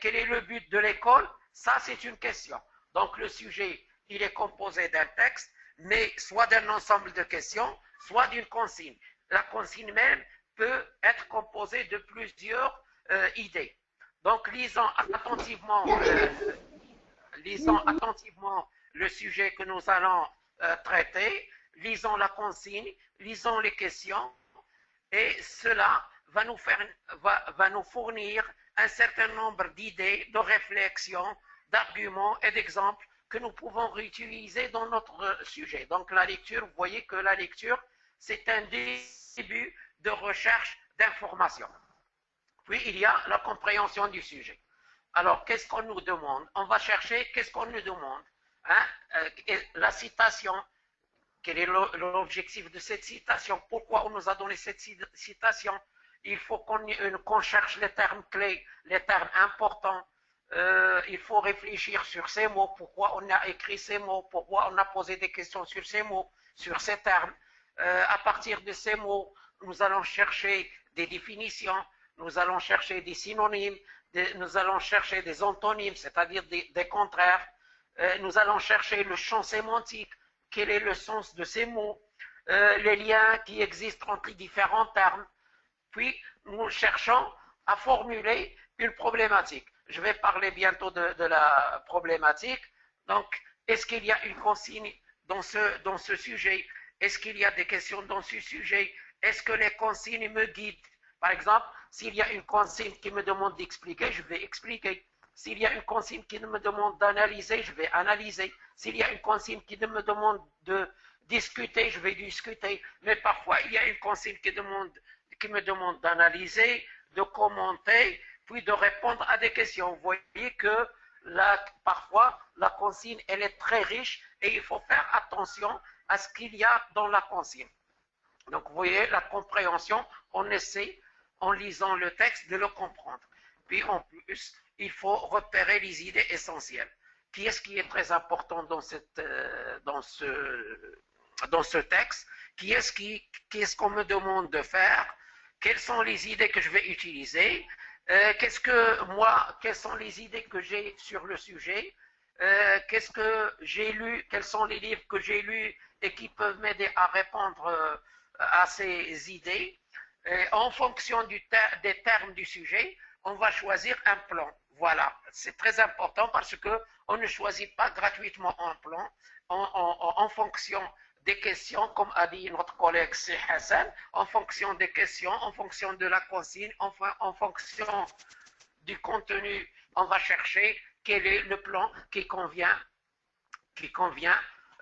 quel est le but de l'école? Ça, c'est une question. Donc, le sujet, il est composé d'un texte, mais soit d'un ensemble de questions, soit d'une consigne. La consigne même peut être composée de plusieurs idées. Donc, lisons attentivement le sujet que nous allons traiter, lisons la consigne, lisons les questions, et cela va nous fournir un certain nombre d'idées, de réflexions, d'arguments et d'exemples que nous pouvons réutiliser dans notre sujet. Donc la lecture, vous voyez que la lecture, c'est un début de recherche d'informations. Puis il y a la compréhension du sujet. Alors, qu'est-ce qu'on nous demande? On va chercher qu'est-ce qu'on nous demande. Hein? La citation, quel est l'objectif de cette citation? Pourquoi on nous a donné cette citation? Il faut qu'on cherche les termes clés, les termes importants. Il faut réfléchir sur ces mots. Pourquoi on a écrit ces mots? Pourquoi on a posé des questions sur ces mots, sur ces termes? À partir de ces mots, nous allons chercher des définitions, nous allons chercher des synonymes, nous allons chercher des antonymes, c'est-à-dire des contraires. Nous allons chercher le champ sémantique. Quel est le sens de ces mots, les liens qui existent entre les différents termes. Puis, nous cherchons à formuler une problématique. Je vais parler bientôt de la problématique. Donc, est-ce qu'il y a une consigne dans ce sujet? Est-ce qu'il y a des questions dans ce sujet? Est-ce que les consignes me guident? Par exemple, s'il y a une consigne qui me demande d'expliquer, je vais expliquer. S'il y a une consigne qui me demande d'analyser, je vais analyser. S'il y a une consigne qui me demande de discuter, je vais discuter. Mais parfois, il y a une consigne qui me demande d'analyser, de commenter, puis de répondre à des questions. Vous voyez que parfois, la consigne, elle est très riche et il faut faire attention à ce qu'il y a dans la consigne. Donc, vous voyez, la compréhension, on essaie, en lisant le texte, de le comprendre. Puis, en plus, il faut repérer les idées essentielles. Qu'est-ce qui est très important dans ce texte? Qu'est-ce qu'on me demande de faire? Quelles sont les idées que je vais utiliser? Quelles sont les idées que j'ai sur le sujet? Qu'est-ce que j'ai lu? Quels sont les livres que j'ai lus et qui peuvent m'aider à répondre à ces idées? En fonction des termes du sujet, on va choisir un plan. Voilà, c'est très important parce qu'on ne choisit pas gratuitement un plan en fonction des questions, comme a dit notre collègue c'est Hassan, en fonction des questions, en fonction de la consigne, en fonction du contenu, on va chercher quel est le plan qui convient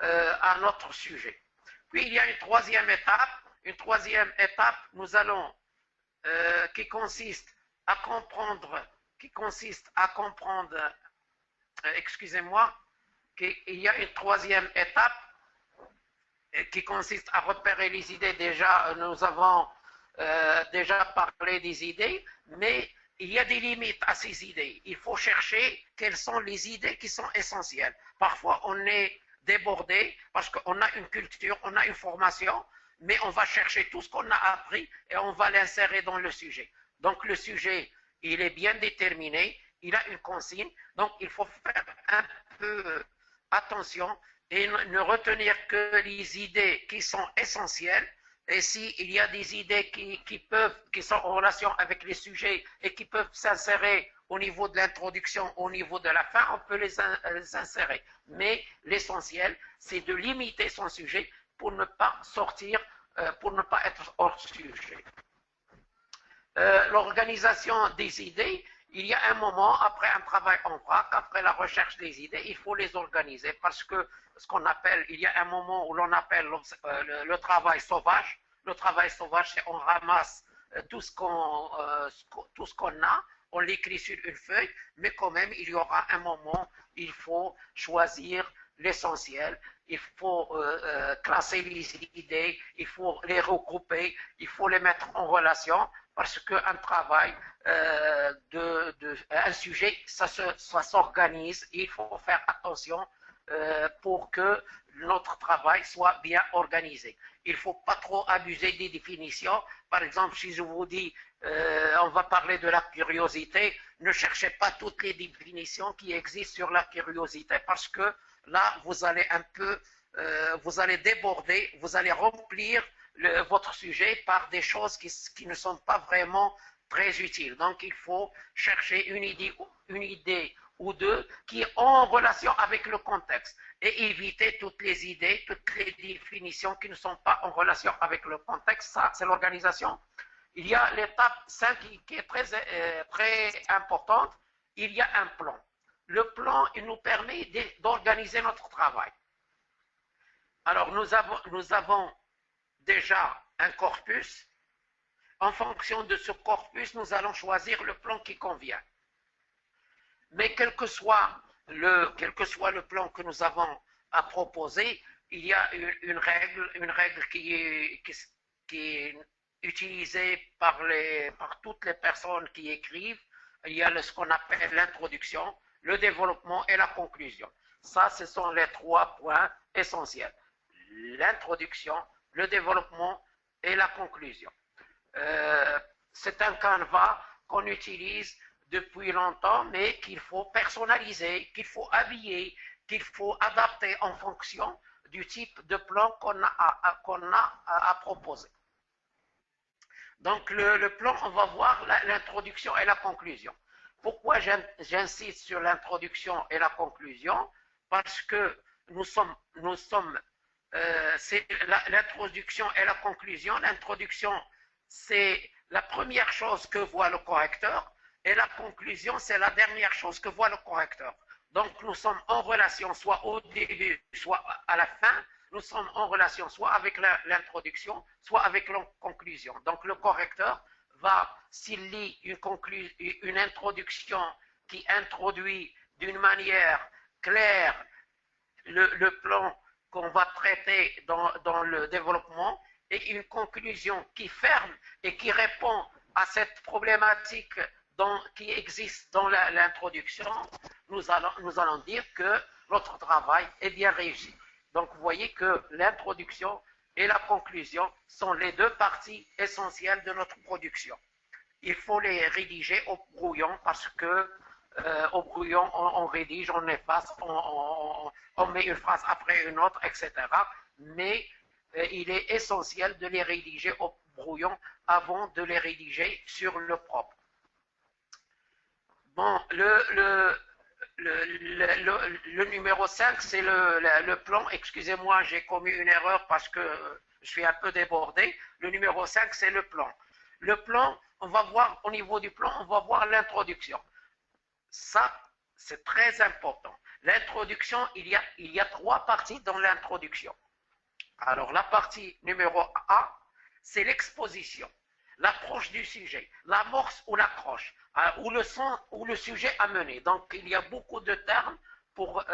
à notre sujet. Puis il y a une troisième étape, nous allons, qui consiste à comprendre, excusez-moi, il y a une troisième étape qui consiste à repérer les idées. Déjà, nous avons déjà parlé des idées, mais il y a des limites à ces idées. Il faut chercher quelles sont les idées qui sont essentielles. Parfois, on est débordé parce qu'on a une culture, on a une formation, mais on va chercher tout ce qu'on a appris et on va l'insérer dans le sujet. Donc, le sujet, il est bien déterminé, il a une consigne, donc il faut faire un peu attention et ne retenir que les idées qui sont essentielles. Et s'il y a des idées qui sont en relation avec les sujets et qui peuvent s'insérer au niveau de l'introduction, au niveau de la fin, on peut les insérer. Mais l'essentiel, c'est de limiter son sujet pour ne pas sortir, pour ne pas être hors sujet. L'organisation des idées, il y a un moment, après un travail en vrac, après la recherche des idées, il faut les organiser parce que ce qu'on appelle, il y a un moment où l'on appelle le travail sauvage. Le travail sauvage, c'est on ramasse tout ce qu'on a, on l'écrit sur une feuille, mais quand même, il y aura un moment, il faut choisir l'essentiel, il faut classer les idées, il faut les regrouper, il faut les mettre en relation, parce qu'un travail, un sujet, ça s'organise, il faut faire attention pour que notre travail soit bien organisé. Il ne faut pas trop abuser des définitions. Par exemple, si je vous dis On va parler de la curiosité. Ne cherchez pas toutes les définitions qui existent sur la curiosité parce que là, vous allez un peu, vous allez déborder, vous allez remplir votre sujet par des choses qui ne sont pas vraiment très utiles. Donc, il faut chercher une idée ou deux qui est en relation avec le contexte et éviter toutes les idées, toutes les définitions qui ne sont pas en relation avec le contexte. Ça, c'est l'organisation. Il y a l'étape 5 qui est très importante. Il y a un plan. Le plan, il nous permet d'organiser notre travail. Alors, nous avons déjà un corpus. En fonction de ce corpus, nous allons choisir le plan qui convient. Mais quel que soit le plan que nous avons à proposer, il y a une règle qui est utilisée par toutes les personnes qui écrivent. Il y a ce qu'on appelle l'introduction, le développement et la conclusion. Ça, ce sont les trois points essentiels. L'introduction, le développement et la conclusion. C'est un canevas qu'on utilise depuis longtemps, mais qu'il faut personnaliser, qu'il faut habiller, qu'il faut adapter en fonction du type de plan qu'on a à proposer. Donc le plan, on va voir l'introduction et la conclusion. Pourquoi j'insiste sur l'introduction et la conclusion? Parce que c'est l'introduction et la conclusion. L'introduction, c'est la première chose que voit le correcteur et la conclusion, c'est la dernière chose que voit le correcteur. Donc, nous sommes en relation soit au début, soit à la fin. Nous sommes en relation soit avec l'introduction, soit avec la conclusion. Donc, le correcteur va, s'il lit une introduction qui introduit d'une manière claire le plan qu'on va traiter dans le développement et une conclusion qui ferme et qui répond à cette problématique qui existe dans l'introduction, nous allons dire que notre travail est bien réussi. Donc vous voyez que l'introduction et la conclusion sont les deux parties essentielles de notre production. Il faut les rédiger au brouillon parce que au brouillon, on rédige, on efface, on met une phrase après une autre, etc. Mais il est essentiel de les rédiger au brouillon avant de les rédiger sur le propre. Bon, le numéro 5, c'est le plan. Excusez-moi, j'ai commis une erreur parce que je suis un peu débordé. Le numéro 5, c'est le plan. Le plan, on va voir au niveau du plan, on va voir l'introduction. Ça, c'est très important. L'introduction, il y a trois parties dans l'introduction. Alors, la partie numéro A, c'est l'exposition, l'approche du sujet, l'amorce ou l'accroche, ou le sujet à mener. Donc, il y a beaucoup de termes pour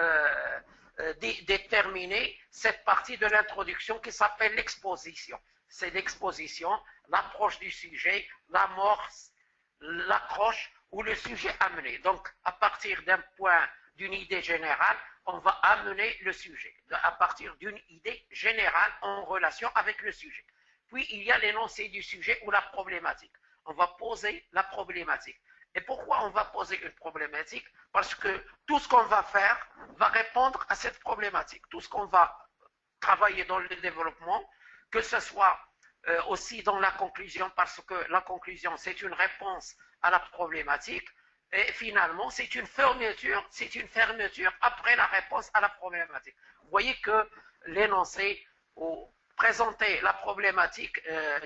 déterminer cette partie de l'introduction qui s'appelle l'exposition. C'est l'exposition, l'approche du sujet, l'amorce, l'accroche ou le sujet amené. Donc, à partir d'un point, d'une idée générale, on va amener le sujet, à partir d'une idée générale en relation avec le sujet. Puis, il y a l'énoncé du sujet ou la problématique. On va poser la problématique. Et pourquoi on va poser une problématique? Parce que tout ce qu'on va faire va répondre à cette problématique. Tout ce qu'on va travailler dans le développement, que ce soit aussi dans la conclusion, parce que la conclusion, c'est une réponse à la problématique, et finalement, c'est une fermeture après la réponse à la problématique. Vous voyez que l'énoncé ou présenter la problématique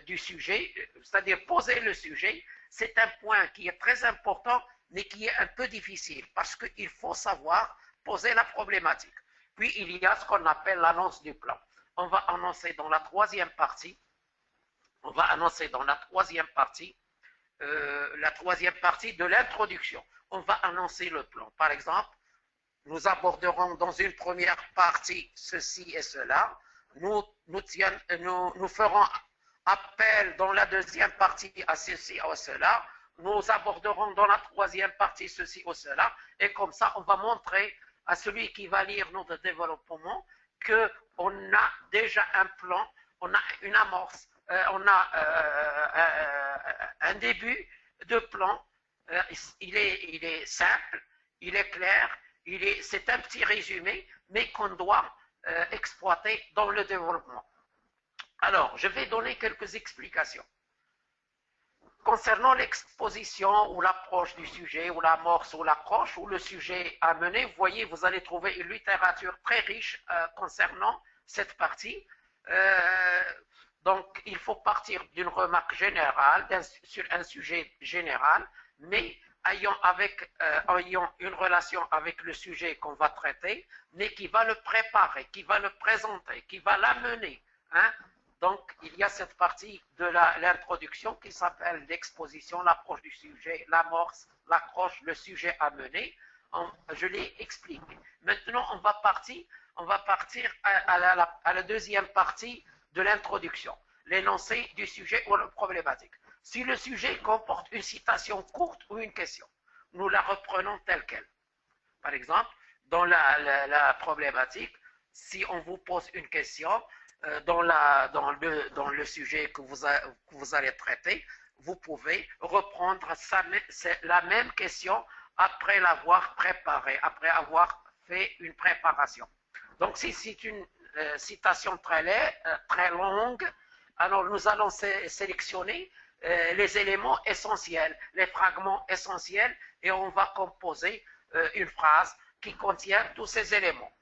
du sujet, c'est-à-dire poser le sujet, c'est un point qui est très important, mais qui est un peu difficile, parce qu'il faut savoir poser la problématique. Puis, il y a ce qu'on appelle l'annonce du plan. On va annoncer dans la troisième partie, de l'introduction. On va annoncer le plan. Par exemple, nous aborderons dans une première partie ceci et cela. Nous ferons appel dans la deuxième partie à ceci ou cela. Nous aborderons dans la troisième partie ceci ou cela. Et comme ça, on va montrer à celui qui va lire notre développement qu'on a déjà un plan, on a une amorce, on a un début de plan. Il est simple, il est clair, c'est un petit résumé, mais qu'on doit exploiter dans le développement. Alors, je vais donner quelques explications. Concernant l'exposition ou l'approche du sujet, ou l'amorce ou l'accroche, ou le sujet à mener, vous voyez, vous allez trouver une littérature très riche concernant cette partie. Donc, il faut partir d'une remarque générale, sur un sujet général, mais ayant une relation avec le sujet qu'on va traiter, mais qui va le préparer, qui va le présenter, qui va l'amener. Hein? Donc, il y a cette partie de l'introduction qui s'appelle l'exposition, l'approche du sujet, l'amorce, l'accroche, le sujet à mener. Je l'ai expliqué. Maintenant, on va partir à la deuxième partie de l'introduction, l'énoncé du sujet ou la problématique. Si le sujet comporte une citation courte ou une question, nous la reprenons telle qu'elle. Par exemple, dans la problématique, si on vous pose une question, dans le sujet que vous allez traiter, vous pouvez reprendre la même question après l'avoir préparée, après avoir fait une préparation. Donc, si c'est une citation très longue, alors nous allons sélectionner les éléments essentiels, les fragments essentiels, et on va composer une phrase qui contient tous ces éléments.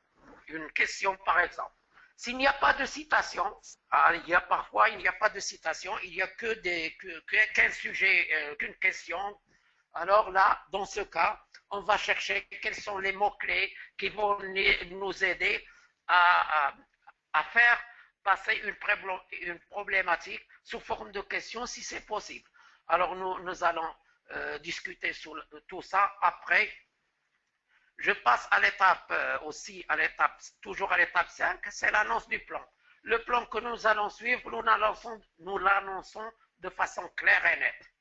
Une question, par exemple. S'il n'y a pas de citation, parfois il n'y a pas de citation, il n'y a qu'un sujet, qu'une question. Alors là, dans ce cas, on va chercher quels sont les mots-clés qui vont nous aider à faire passer une problématique sous forme de question si c'est possible. Alors nous allons discuter sur tout ça après. Je passe à l'étape toujours à l'étape 5, c'est l'annonce du plan. Le plan que nous allons suivre, nous l'annonçons de façon claire et nette.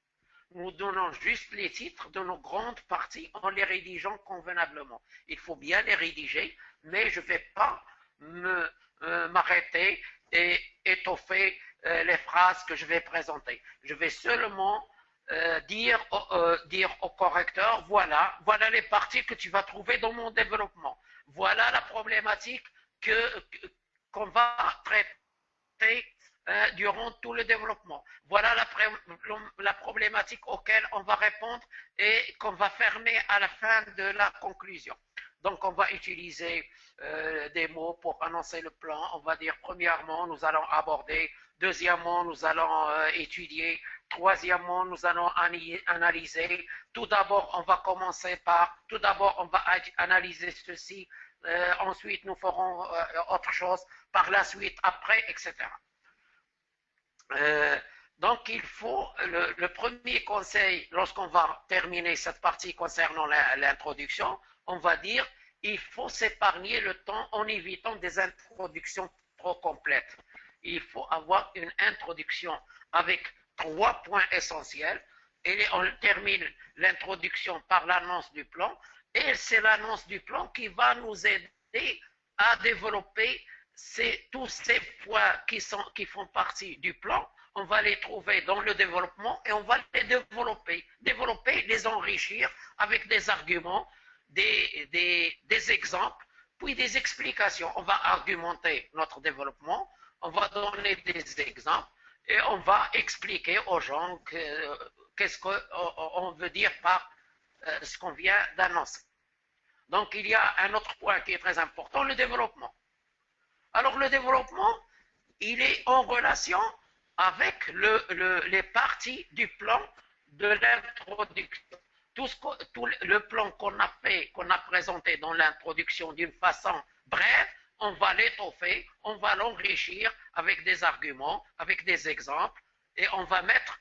Nous donnons juste les titres de nos grandes parties en les rédigeant convenablement. Il faut bien les rédiger, mais je ne vais pas m'arrêter et étoffer les phrases que je vais présenter. Je vais seulement dire au correcteur, voilà les parties que tu vas trouver dans mon développement. Voilà la problématique qu'on va traiter durant tout le développement. Voilà la problématique auquel on va répondre et qu'on va fermer à la fin de la conclusion. Donc, on va utiliser des mots pour annoncer le plan. On va dire, premièrement, nous allons aborder. Deuxièmement, nous allons étudier. Troisièmement, nous allons analyser. Tout d'abord, on va commencer par, tout d'abord, on va analyser ceci. Ensuite, nous ferons autre chose. Par la suite, après, etc. Donc, il faut, le premier conseil, lorsqu'on va terminer cette partie concernant l'introduction, on va dire, il faut s'épargner le temps en évitant des introductions trop complètes. Il faut avoir une introduction avec 3 points essentiels, et on termine l'introduction par l'annonce du plan, et c'est l'annonce du plan qui va nous aider à développer tous ces points qui font partie du plan. On va les trouver dans le développement et on va les développer, les enrichir avec des arguments, des exemples, puis des explications. On va argumenter notre développement, on va donner des exemples et on va expliquer aux gens qu'est-ce qu'on veut dire par ce qu'on vient d'annoncer. Donc, il y a un autre point qui est très important, le développement. Alors, le développement, il est en relation avec les parties du plan de l'introduction. Tout le plan qu'on a présenté dans l'introduction d'une façon brève, on va l'étoffer, on va l'enrichir avec des arguments, avec des exemples, et on va mettre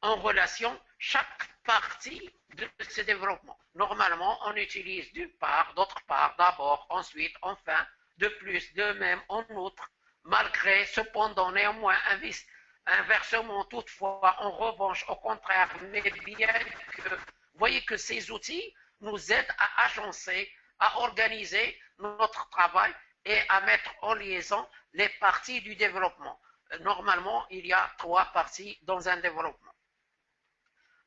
en relation chaque partie de ce développement. Normalement, on utilise d'une part, d'autre part, d'abord, ensuite, enfin, de plus, de même, en outre, malgré, cependant, néanmoins, inversement, toutefois, en revanche, au contraire, mais bien que, vous voyez que ces outils nous aident à agencer, à organiser notre travail et à mettre en liaison les parties du développement. normalement, il y a 3 parties dans un développement.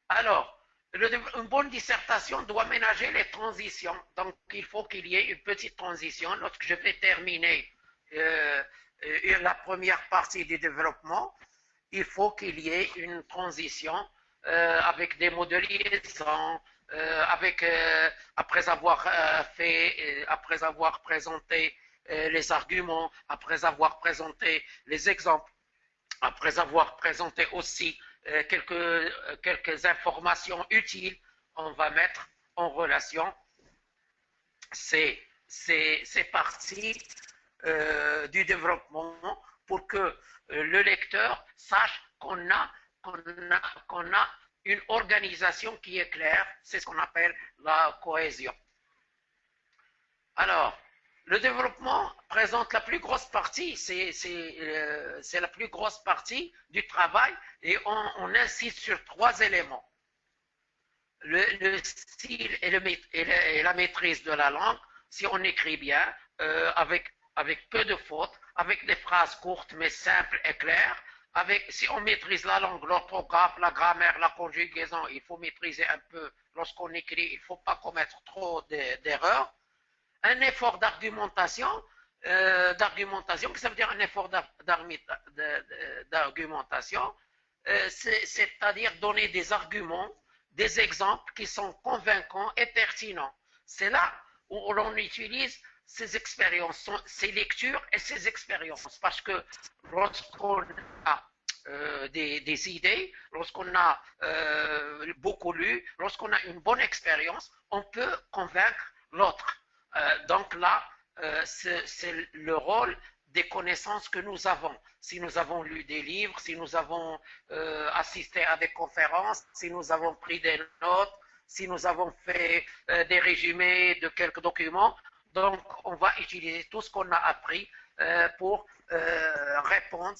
Alors, une bonne dissertation doit ménager les transitions. Donc, il faut qu'il y ait une petite transition. Lorsque je vais terminer la première partie du développement, il faut qu'il y ait une transition avec des mots de liaison, après avoir après avoir présenté les arguments, après avoir présenté les exemples, après avoir présenté aussi quelques informations utiles, on va mettre en relation ces parties du développement pour que le lecteur sache qu'on a une organisation qui est claire. C'est ce qu'on appelle la cohésion. Alors, le développement présente la plus grosse partie, c'est la plus grosse partie du travail et on insiste sur 3 éléments. Le style et la maîtrise de la langue, si on écrit bien, avec peu de fautes, avec des phrases courtes mais simples et claires, si on maîtrise la langue, l'orthographe, la grammaire, la conjugaison, il faut maîtriser un peu lorsqu'on écrit, il ne faut pas commettre trop d'erreurs. Un effort d'argumentation, ça veut dire un effort d'argumentation, c'est-à-dire donner des arguments, des exemples qui sont convaincants et pertinents. C'est là où l'on utilise ces expériences, ces lectures et ces expériences, parce que lorsqu'on a des idées, lorsqu'on a beaucoup lu, lorsqu'on a une bonne expérience, on peut convaincre l'autre. Donc là, c'est le rôle des connaissances que nous avons. Si nous avons lu des livres, si nous avons assisté à des conférences, si nous avons pris des notes, si nous avons fait des résumés de quelques documents, donc on va utiliser tout ce qu'on a appris pour répondre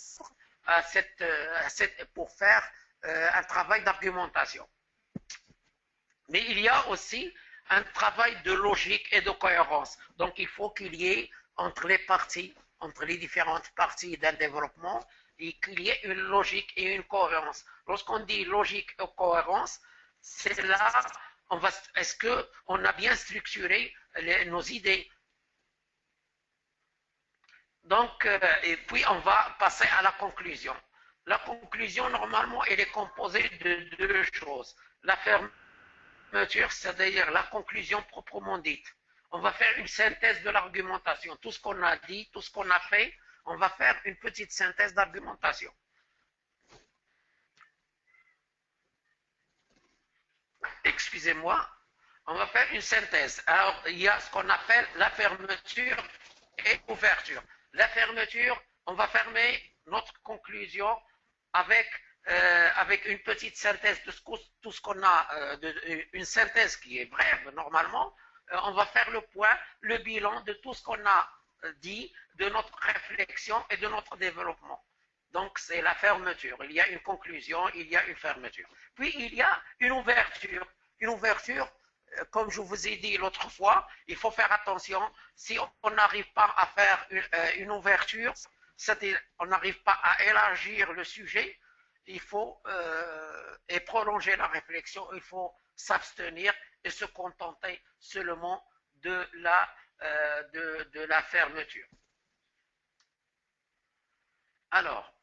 pour faire un travail d'argumentation. Mais il y a aussi un travail de logique et de cohérence. Donc il faut qu'il y ait entre les différentes parties d'un développement, et qu'il y ait une logique et une cohérence. Lorsqu'on dit logique et cohérence, c'est là, est-ce qu'on a bien structuré nos idées? Donc, et puis on va passer à la conclusion. La conclusion, normalement, elle est composée de 2 choses. La fermeture, c'est-à-dire la conclusion proprement dite. On va faire une synthèse de l'argumentation. Tout ce qu'on a dit, tout ce qu'on a fait, on va faire une petite synthèse d'argumentation. Excusez-moi, on va faire une synthèse. Alors, il y a ce qu'on appelle la fermeture et ouverture. La fermeture, on va fermer notre conclusion avec une petite synthèse de tout ce qu'on a, une synthèse qui est brève normalement. On va faire le point, le bilan de tout ce qu'on a dit, de notre réflexion et de notre développement. Donc, c'est la fermeture. Il y a une conclusion, il y a une fermeture. Puis, il y a une ouverture. Une ouverture, comme je vous ai dit l'autre fois, il faut faire attention. Si on n'arrive pas à faire une ouverture, c'est-à-dire on n'arrive pas à élargir le sujet, il faut et prolonger la réflexion, il faut s'abstenir et se contenter seulement de la fermeture. Alors,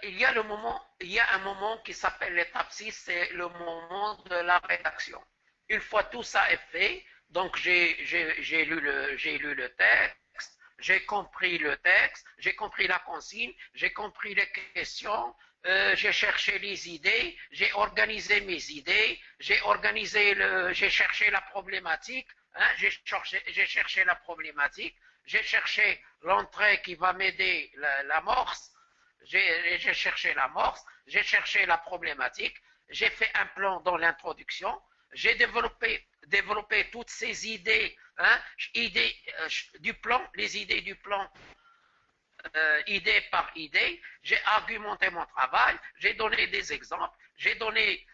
il y a un moment qui s'appelle l'étape 6, c'est le moment de la rédaction. Une fois tout ça est fait, donc j'ai lu le texte, j'ai compris le texte, j'ai compris la consigne, j'ai compris les questions, j'ai cherché les idées, j'ai organisé mes idées, j'ai cherché la problématique, hein, j'ai cherché la problématique, j'ai cherché l'entrée qui va m'aider, l'amorce, j'ai cherché l'amorce, j'ai cherché la problématique, j'ai fait un plan dans l'introduction, j'ai développé toutes ces idées, hein, du plan, les idées du plan, idée par idée, j'ai argumenté mon travail, j'ai donné des exemples, j'ai donné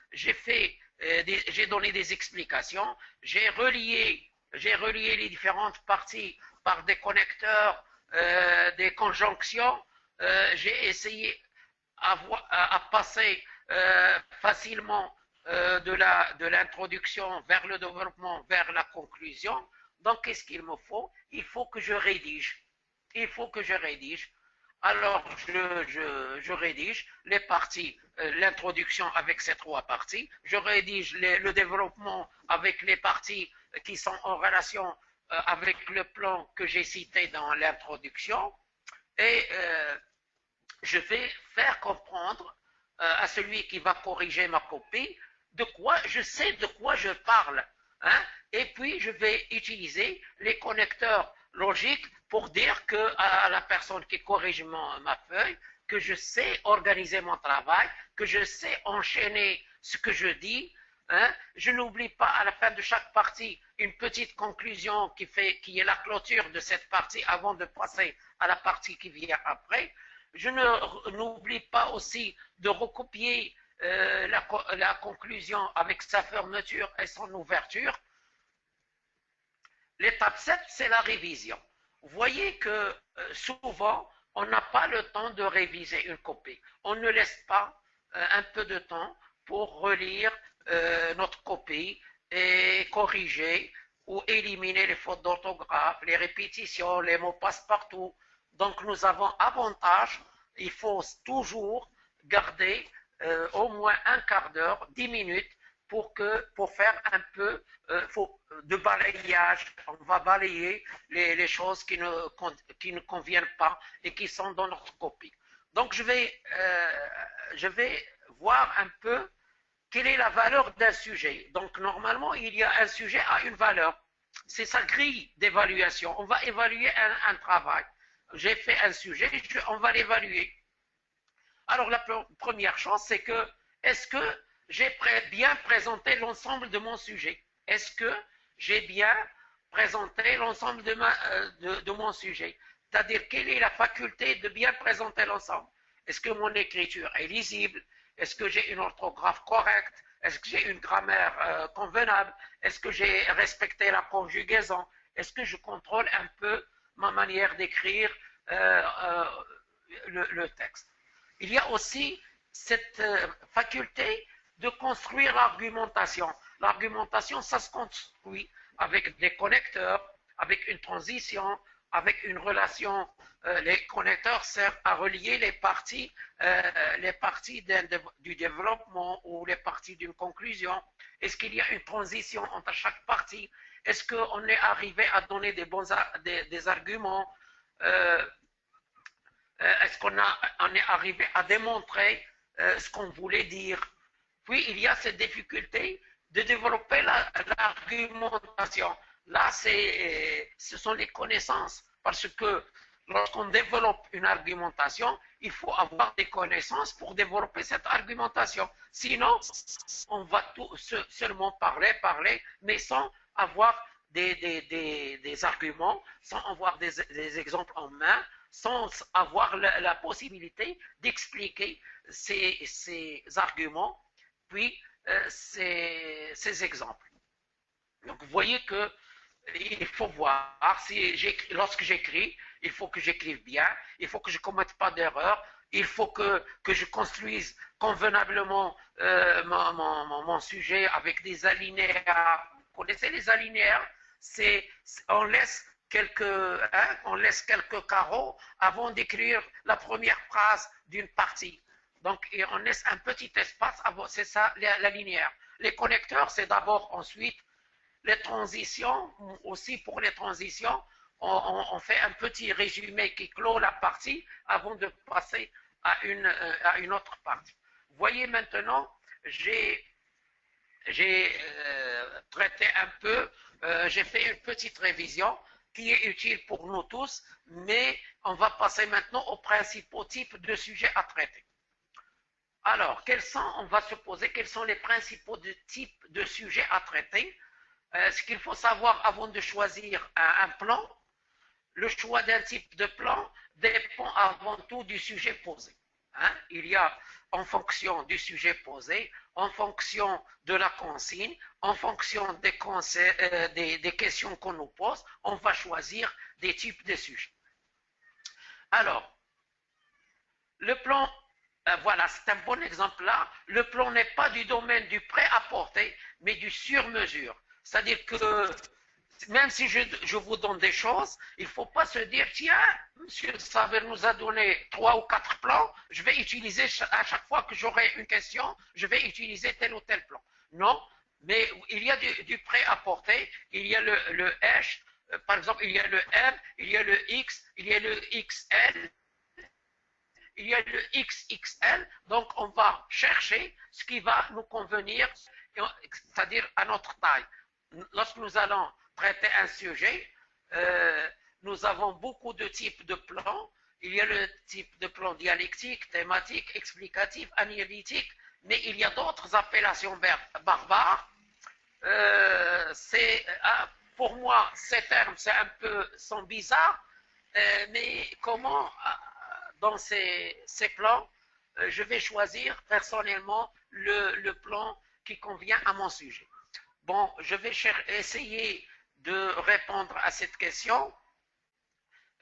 des explications, j'ai relié les différentes parties par des connecteurs, des conjonctions, j'ai essayé à passer facilement de l'introduction vers le développement, vers la conclusion. Donc, qu'est-ce qu'il me faut? Il faut que je rédige. Il faut que je rédige. Alors, je rédige les parties, l'introduction avec ces trois parties. Je rédige le développement avec les parties qui sont en relation avec le plan que j'ai cité dans l'introduction. Et je vais faire comprendre à celui qui va corriger ma copie de quoi je sais de quoi je parle. Hein? Et puis, je vais utiliser les connecteurs logiques pour dire à la personne qui corrige ma feuille que je sais organiser mon travail, que je sais enchaîner ce que je dis. Hein? Je n'oublie pas à la fin de chaque partie une petite conclusion qui est la clôture de cette partie avant de passer à la partie qui vient après. Je n'oublie pas aussi de recopier la conclusion avec sa fermeture et son ouverture. L'étape 7, c'est la révision. Vous voyez que souvent, on n'a pas le temps de réviser une copie. On ne laisse pas un peu de temps pour relire notre copie et corriger ou éliminer les fautes d'orthographe, les répétitions, les mots passe-partout. Donc nous avons avantage, il faut toujours garder au moins un quart d'heure, 10 minutes pour faire un peu de balayage. On va balayer les choses qui ne conviennent pas et qui sont dans notre copie. Donc je vais voir un peu quelle est la valeur d'un sujet. Donc normalement, il y a un sujet à une valeur. C'est sa grille d'évaluation. On va évaluer un travail. J'ai fait un sujet, on va l'évaluer. Alors la première chose, c'est que est-ce que j'ai bien présenté l'ensemble de mon sujet? Est-ce que j'ai bien présenté l'ensemble de mon sujet? C'est-à-dire, quelle est la faculté de bien présenter l'ensemble? Est-ce que mon écriture est lisible? Est-ce que j'ai une orthographe correcte? Est-ce que j'ai une grammaire convenable? Est-ce que j'ai respecté la conjugaison? Est-ce que je contrôle un peu ma manière d'écrire le texte? Il y a aussi cette faculté de construire l'argumentation. L'argumentation, ça se construit avec des connecteurs, avec une transition, avec une relation. Les connecteurs servent à relier les parties du développement ou les parties d'une conclusion. Est-ce qu'il y a une transition entre chaque partie? Est-ce qu'on est arrivé à donner des arguments? Est-ce qu'on est arrivé à démontrer ce qu'on voulait dire? Puis il y a cette difficulté de développer l'argumentation. Là, ce sont les connaissances, parce que lorsqu'on développe une argumentation, il faut avoir des connaissances pour développer cette argumentation. Sinon, on va seulement parler, mais sans avoir des arguments, sans avoir des exemples en main, sans avoir la possibilité d'expliquer ces arguments, puis ces exemples. Donc vous voyez que il faut voir, lorsque j'écris, il faut que j'écrive bien, il faut que je ne commette pas d'erreur, il faut que je construise convenablement mon sujet avec des alinéas. Vous connaissez les alinéas? On laisse quelques carreaux avant d'écrire la première phrase d'une partie. Donc, on laisse un petit espace avant, c'est ça la linéaire. Les connecteurs, c'est d'abord ensuite les transitions. Aussi pour les transitions, on fait un petit résumé qui clôt la partie avant de passer à une autre partie. Vous voyez maintenant, j'ai traité un peu, j'ai fait une petite révision qui est utile pour nous tous, mais on va passer maintenant aux principaux types de sujets à traiter. Alors, on va se poser quels sont les principaux types de sujets à traiter. Ce qu'il faut savoir avant de choisir un plan, le choix d'un type de plan dépend avant tout du sujet posé. Hein? Il y a en fonction du sujet posé, en fonction de la consigne, en fonction des questions qu'on nous pose, on va choisir des types de sujets. Alors, Le plan, voilà, c'est un bon exemple là. Le plan n'est pas du domaine du prêt-à-porter, mais du sur-mesure. C'est-à-dire que même si je vous donne des choses, il ne faut pas se dire, tiens, M. Saver nous a donné 3 ou 4 plans, je vais utiliser à chaque fois que j'aurai une question, je vais utiliser tel ou tel plan. Non, mais il y a du prêt-à-porter, il y a le H, par exemple, il y a le M, il y a le X, il y a le XL, il y a le XXL, donc on va chercher ce qui va nous convenir, c'est-à-dire à notre taille. Lorsque nous allons traiter un sujet, nous avons beaucoup de types de plans. Il y a le type de plan dialectique, thématique, explicatif, analytique, mais il y a d'autres appellations barbares. Pour moi, ces termes, c'est un peu, sont bizarres, mais comment dans ces plans, je vais choisir personnellement le plan qui convient à mon sujet. Bon, je vais essayer de répondre à cette question.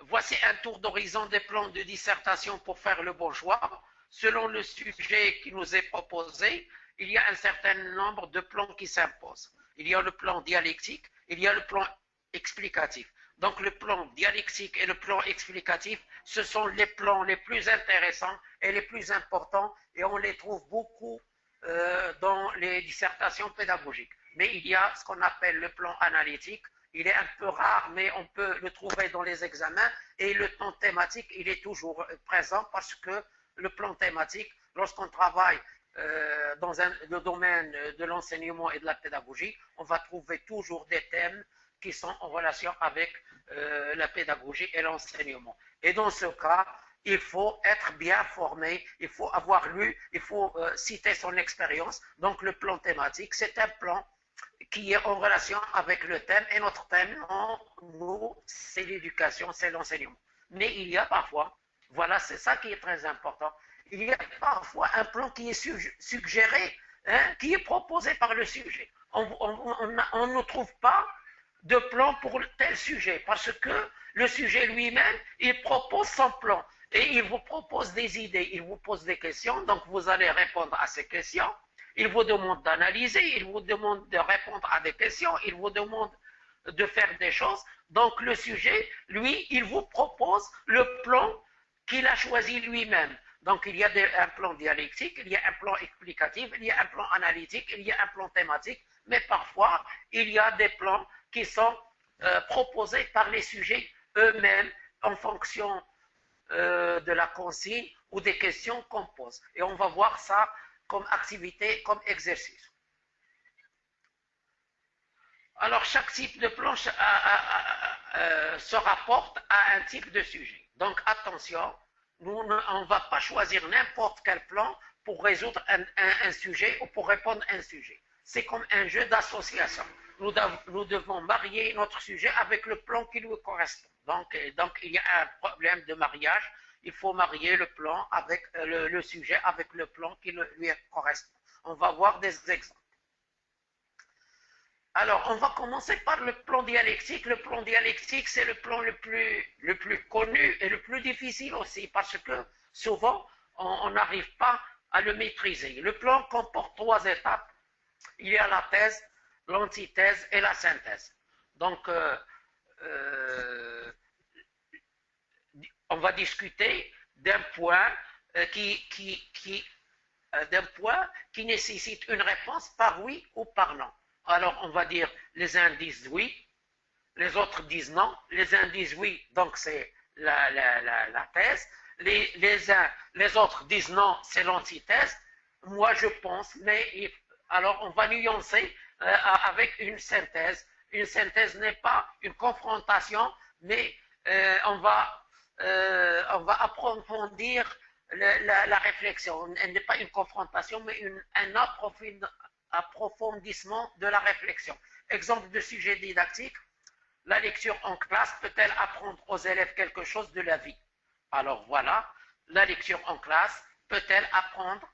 Voici un tour d'horizon des plans de dissertation pour faire le bon choix. Selon le sujet qui nous est proposé, il y a un certain nombre de plans qui s'imposent. Il y a le plan dialectique, il y a le plan explicatif. Donc le plan dialectique et le plan explicatif, ce sont les plans les plus intéressants et les plus importants, et on les trouve beaucoup dans les dissertations pédagogiques. Mais il y a ce qu'on appelle le plan analytique. Il est un peu rare, mais on peut le trouver dans les examens, et le plan thématique, il est toujours présent, parce que le plan thématique, lorsqu'on travaille dans le domaine de l'enseignement et de la pédagogie, on va trouver toujours des thèmes qui sont en relation avec la pédagogie et l'enseignement. Et dans ce cas, il faut être bien formé, il faut avoir lu, il faut citer son expérience. Donc le plan thématique, c'est un plan qui est en relation avec le thème, et notre thème, nous, c'est l'éducation, c'est l'enseignement. Mais il y a parfois, voilà, c'est ça qui est très important, il y a parfois un plan qui est suggéré, qui est proposé par le sujet. On ne trouve pas de plan pour tel sujet, parce que le sujet lui-même, il propose son plan, et il vous propose des idées, il vous pose des questions, donc vous allez répondre à ces questions. Il vous demande d'analyser, il vous demande de répondre à des questions, il vous demande de faire des choses. Donc le sujet, lui, il vous propose le plan qu'il a choisi lui-même. Donc il y a un plan dialectique, il y a un plan explicatif, il y a un plan analytique, il y a un plan thématique, mais parfois il y a des plans qui sont proposés par les sujets eux-mêmes en fonction de la consigne ou des questions qu'on pose. Et on va voir ça comme activité, comme exercice. Alors, chaque type de plan se rapporte à un type de sujet. Donc, attention, on ne va pas choisir n'importe quel plan pour résoudre un sujet ou pour répondre à un sujet. C'est comme un jeu d'association. Nous devons marier notre sujet avec le plan qui lui correspond. Donc, il y a un problème de mariage. Il faut marier le plan avec le sujet avec le plan qui lui correspond. On va voir des exemples. Alors, on va commencer par le plan dialectique. Le plan dialectique, c'est le plan le plus connu et le plus difficile aussi, parce que souvent, on n'arrive pas à le maîtriser. Le plan comporte 3 étapes. Il y a la thèse, l'antithèse et la synthèse. Donc, on va discuter d'un point d'un point qui nécessite une réponse par oui ou par non. Alors on va dire, les uns disent oui, les autres disent non. Les uns disent oui, donc c'est la thèse. Les autres disent non, c'est l'antithèse. Moi je pense, mais alors on va nuancer avec une synthèse. Une synthèse n'est pas une confrontation, mais on va approfondir la réflexion. Elle n'est pas une confrontation, mais un approfondissement de la réflexion. Exemple de sujet didactique, la lecture en classe peut-elle apprendre aux élèves quelque chose de la vie? Alors voilà, la lecture en classe peut-elle apprendre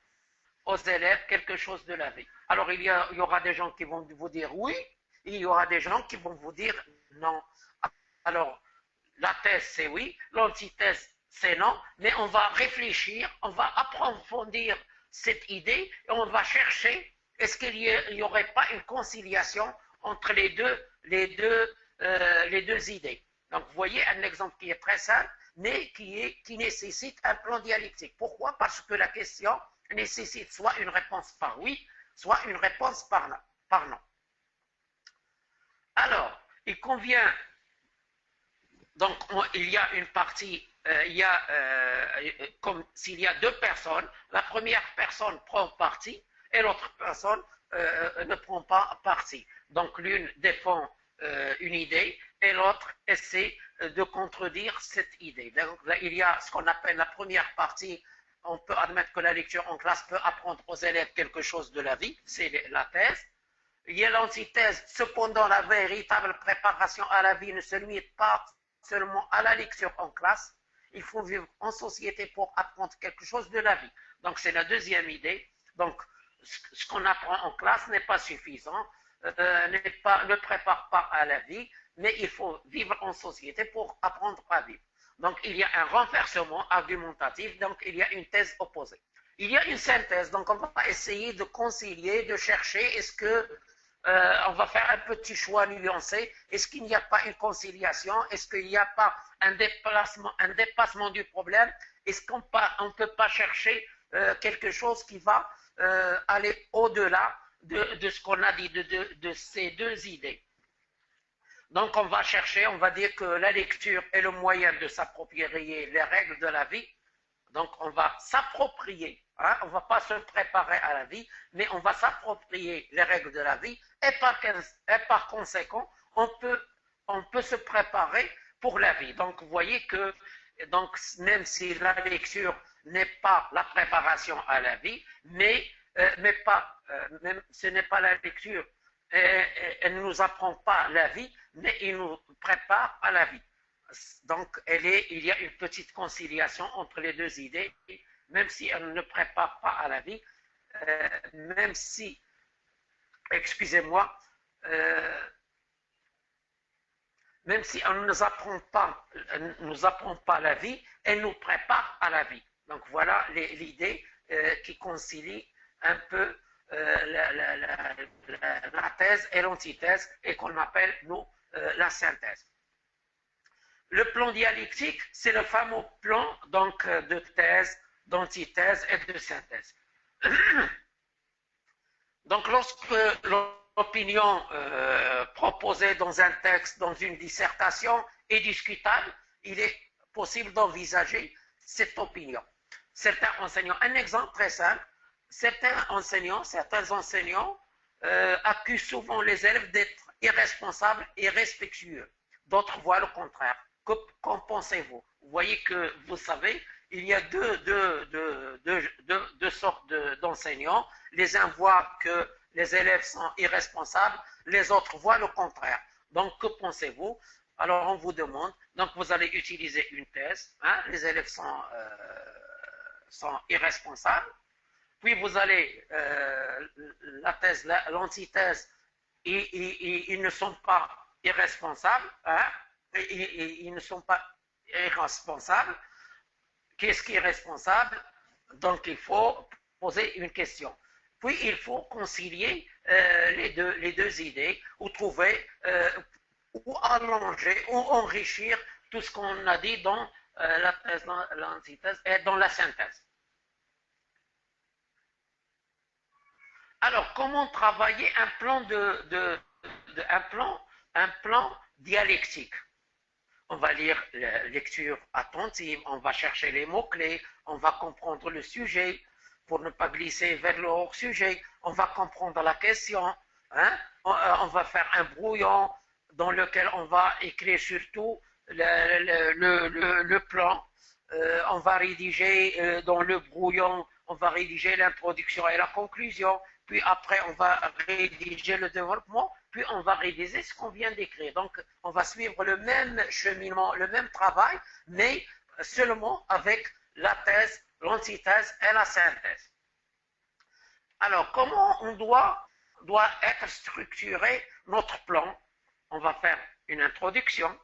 aux élèves quelque chose de la vie? Alors il y aura des gens qui vont vous dire oui, et il y aura des gens qui vont vous dire non. Alors, la thèse c'est oui, l'antithèse c'est non, mais on va réfléchir, on va approfondir cette idée et on va chercher est-ce qu'il n'y aurait pas une conciliation entre les deux idées. Donc, vous voyez un exemple qui est très simple, mais qui nécessite un plan dialectique. Pourquoi? Parce que la question nécessite soit une réponse par oui, soit une réponse par non. Alors, il convient, donc il y a une partie, comme s'il y a deux personnes, la première personne prend parti et l'autre personne ne prend pas parti. Donc l'une défend une idée et l'autre essaie de contredire cette idée. Donc là, il y a ce qu'on appelle la première partie. On peut admettre que la lecture en classe peut apprendre aux élèves quelque chose de la vie, c'est la thèse. Il y a l'antithèse, cependant la véritable préparation à la vie ne se limite pas seulement à la lecture en classe, il faut vivre en société pour apprendre quelque chose de la vie. Donc c'est la deuxième idée. Donc ce qu'on apprend en classe n'est pas suffisant, ne prépare pas à la vie, mais il faut vivre en société pour apprendre à vivre. Donc il y a un renversement argumentatif, donc il y a une thèse opposée. Il y a une synthèse, donc on va essayer de concilier, de chercher, est-ce que on va faire un petit choix nuancé, est-ce qu'il n'y a pas une conciliation, est-ce qu'il n'y a pas un dépassement du problème, est-ce qu'on ne peut pas chercher quelque chose qui va aller au-delà de ce qu'on a dit, de ces deux idées. Donc on va chercher, on va dire que la lecture est le moyen de s'approprier les règles de la vie. Donc on va s'approprier, on ne va pas se préparer à la vie, mais on va s'approprier les règles de la vie et par conséquent, on peut se préparer pour la vie. Donc vous voyez que donc, même si la lecture n'est pas la préparation à la vie, mais même ce n'est pas la lecture, elle ne nous apprend pas la vie, mais il nous prépare à la vie. Donc, il y a une petite conciliation entre les deux idées, même si elle ne prépare pas à la vie, même si, excusez-moi, même si elle ne nous apprend pas la vie, elle nous prépare à la vie. Donc, voilà l'idée qui concilie un peu la thèse et l'antithèse et qu'on appelle, nous, la synthèse. Le plan dialectique, c'est le fameux plan donc, de thèse, d'antithèse et de synthèse. Donc, lorsque l'opinion proposée dans un texte, dans une dissertation est discutable, il est possible d'envisager cette opinion. Certains enseignants, un exemple très simple, certains enseignants accusent souvent les élèves d'être irresponsables et irrespectueux. D'autres voient le contraire. Qu'en pensez-vous? Vous voyez que, vous savez, il y a deux sortes d'enseignants. Les uns voient que les élèves sont irresponsables, les autres voient le contraire. Donc, que pensez-vous? Alors, on vous demande, donc vous allez utiliser une thèse, les élèves sont irresponsables, puis vous allez, la thèse, l'antithèse, ils ne sont pas irresponsables, ils ne sont pas irresponsables. Qu'est-ce qui est responsable? Donc, il faut poser une question. Puis, il faut concilier les deux idées ou trouver, ou allonger, ou enrichir tout ce qu'on a dit dans la thèse, l'antithèse et dans la synthèse. Alors, comment travailler un plan dialectique? On va lire la lecture attentive, on va chercher les mots-clés, on va comprendre le sujet pour ne pas glisser vers le hors-sujet, on va comprendre la question, on va faire un brouillon dans lequel on va écrire surtout le plan, on va rédiger dans le brouillon, on va rédiger l'introduction et la conclusion, puis après on va rédiger le développement, puis on va réviser ce qu'on vient d'écrire. Donc, on va suivre le même cheminement, le même travail, mais seulement avec la thèse, l'antithèse et la synthèse. Alors, comment on doit être structuré notre plan? On va faire une introduction,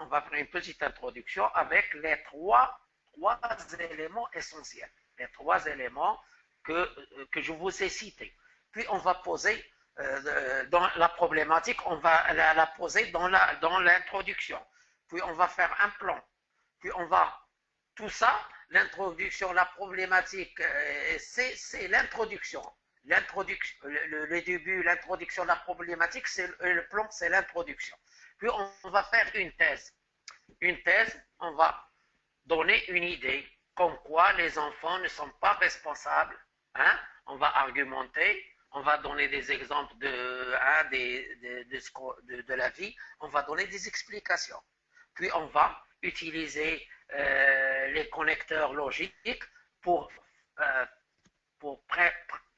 on va faire une petite introduction avec les trois trois éléments essentiels. Les trois éléments que je vous ai cités. Puis on va poser dans la problématique, on va la poser dans l'introduction. Puis on va faire un plan. Puis on va, tout ça, l'introduction, la problématique, c'est l'introduction. Le début, l'introduction, la problématique, c'est le plan, c'est l'introduction. Puis on va faire une thèse. Une thèse, on va donner une idée comme quoi les enfants ne sont pas responsables. Hein? On va argumenter, on va donner des exemples de la vie, on va donner des explications. Puis on va utiliser les connecteurs logiques pour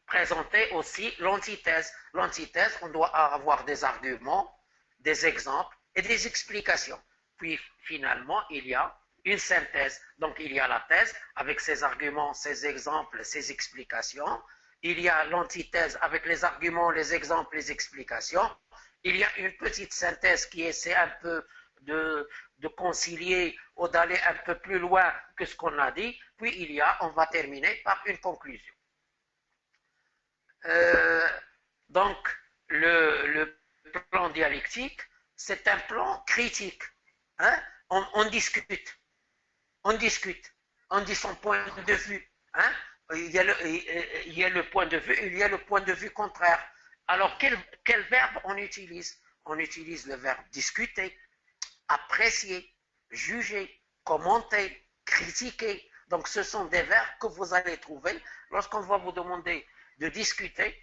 présenter aussi l'antithèse. L'antithèse, on doit avoir des arguments, des exemples et des explications. Puis finalement, il y a une synthèse. Donc il y a la thèse avec ses arguments, ses exemples, ses explications. Il y a l'antithèse avec les arguments, les exemples, les explications. Il y a une petite synthèse qui essaie un peu de concilier ou d'aller un peu plus loin que ce qu'on a dit. Puis on va terminer par une conclusion. Donc le plan dialectique, c'est un plan critique. Hein? On discute. On discute, on dit son point de vue. Hein? Il y a le point de vue, il y a le point de vue contraire. Alors, quel verbe on utilise? On utilise le verbe discuter, apprécier, juger, commenter, critiquer. Donc, ce sont des verbes que vous allez trouver lorsqu'on va vous demander de discuter,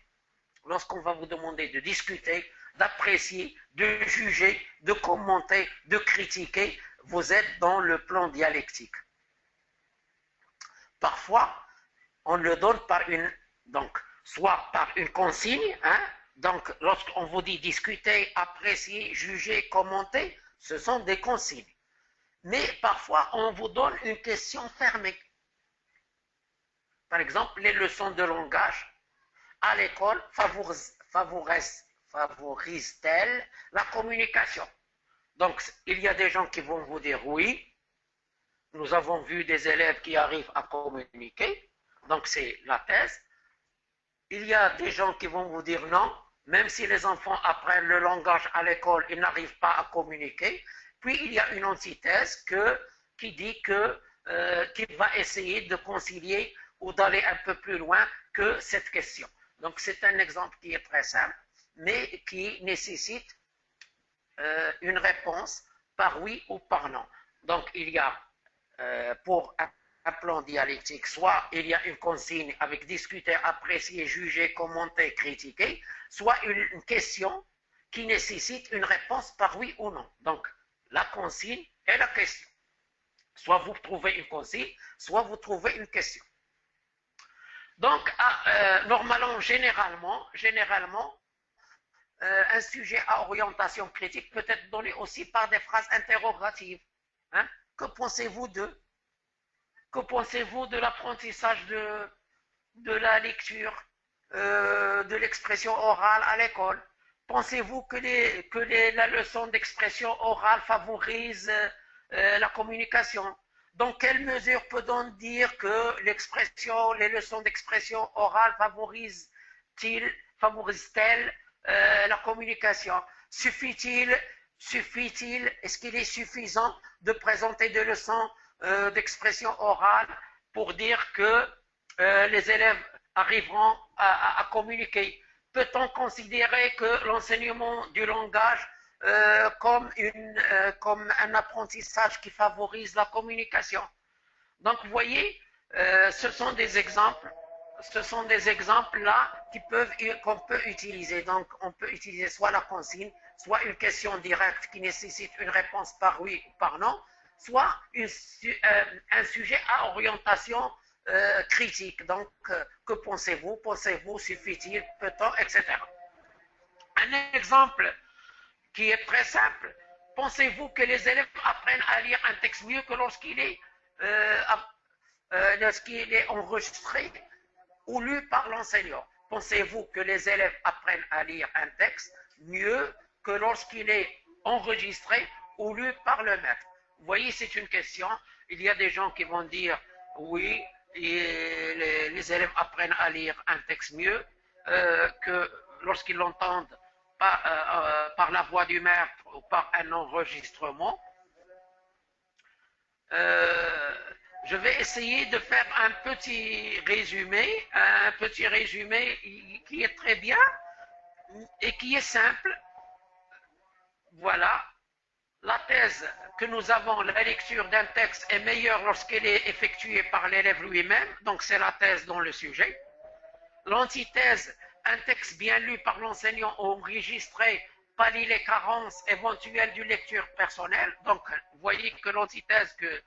d'apprécier, de juger, de commenter, de critiquer. Vous êtes dans le plan dialectique. Parfois, on le donne soit par une consigne, hein, donc lorsqu'on vous dit discuter, apprécier, juger, commenter, ce sont des consignes. Mais parfois, on vous donne une question fermée. Par exemple, les leçons de langage à l'école favorisent-elles la communication? Donc, il y a des gens qui vont vous dire oui. Nous avons vu des élèves qui arrivent à communiquer. Donc, c'est la thèse. Il y a des gens qui vont vous dire non. Même si les enfants apprennent le langage à l'école, ils n'arrivent pas à communiquer. Puis, il y a une antithèse qui dit qu'il va essayer de concilier ou d'aller un peu plus loin que cette question. Donc, c'est un exemple qui est très simple, mais qui nécessite une réponse par oui ou par non. Donc, il y a pour un plan dialectique, soit il y a une consigne avec discuter, apprécier, juger, commenter, critiquer, soit une question qui nécessite une réponse par oui ou non. Donc, la consigne et la question. Soit vous trouvez une consigne, soit vous trouvez une question. Donc, normalement, généralement, un sujet à orientation critique peut être donné aussi par des phrases interrogatives. Hein? Que pensez-vous de? Que pensez-vous de l'apprentissage de la lecture, de l'expression orale à l'école? Pensez-vous que la leçon d'expression orale favorise la communication? Dans quelle mesure peut-on dire que les leçons d'expression orale favorisent-elles la communication? Suffit-il, est-ce qu'il est suffisant de présenter des leçons d'expression orale pour dire que les élèves arriveront à communiquer? Peut-on considérer que l'enseignement du langage comme un apprentissage qui favorise la communication? Donc, vous voyez, ce sont des exemples là qu'on peut utiliser. Donc, on peut utiliser soit la consigne, soit une question directe qui nécessite une réponse par oui ou par non, soit un sujet à orientation critique. Donc, que pensez-vous? Pensez-vous? Suffit-il? Peut-on? Etc. Un exemple qui est très simple. Pensez-vous que les élèves apprennent à lire un texte mieux que lorsqu'il est enregistré ou lu par l'enseignant? Pensez-vous que les élèves apprennent à lire un texte mieux que lorsqu'il est enregistré ou lu par le maître? Vous voyez, c'est une question. Il y a des gens qui vont dire, oui, les élèves apprennent à lire un texte mieux que lorsqu'ils l'entendent par la voix du maître ou par un enregistrement. Je vais essayer de faire un petit résumé qui est très bien et qui est simple. Voilà, la thèse que nous avons, la lecture d'un texte est meilleure lorsqu'elle est effectuée par l'élève lui-même, donc c'est la thèse dans le sujet. L'antithèse, un texte bien lu par l'enseignant enregistré pallie les carences éventuelles d'une lecture personnelle. Donc, vous voyez que l'antithèse que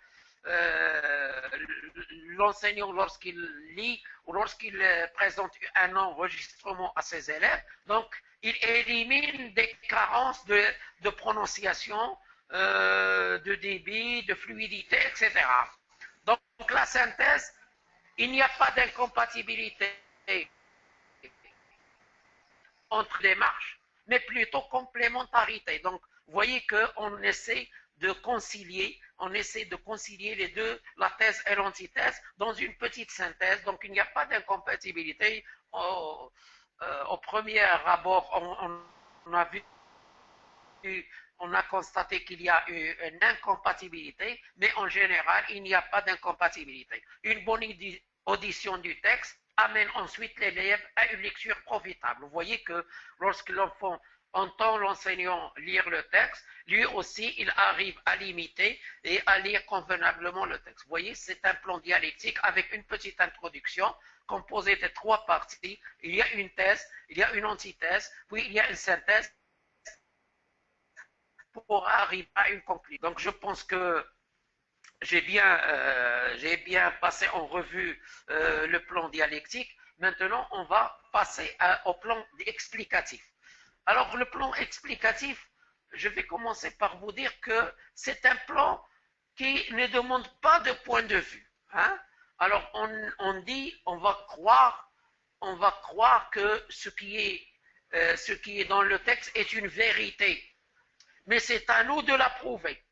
l'enseignant, lorsqu'il lit ou lorsqu'il présente un enregistrement à ses élèves, donc il élimine des carences de prononciation, de débit, de fluidité, etc. Donc la synthèse, il n'y a pas d'incompatibilité entre démarches, mais plutôt complémentarité. Donc vous voyez qu'on essaie de concilier les deux, la thèse et l'antithèse, dans une petite synthèse. Donc il n'y a pas d'incompatibilité. Au premier abord, on a constaté qu'il y a eu une incompatibilité, mais en général, il n'y a pas d'incompatibilité. Une bonne audition du texte amène ensuite l'élève à une lecture profitable. Vous voyez que lorsque l'enfant entend l'enseignant lire le texte, lui aussi, il arrive à l'imiter et à lire convenablement le texte. Vous voyez, c'est un plan dialectique avec une petite introduction composée de 3 parties. Il y a une thèse, il y a une antithèse, puis il y a une synthèse pour arriver à une conclusion. Donc je pense que j'ai bien passé en revue le plan dialectique. Maintenant, on va passer au plan explicatif. Alors, le plan explicatif, je vais commencer par vous dire que c'est un plan qui ne demande pas de point de vue. Hein? Alors, on dit, on va croire que ce qui est dans le texte est une vérité. Mais c'est à nous de la prouver.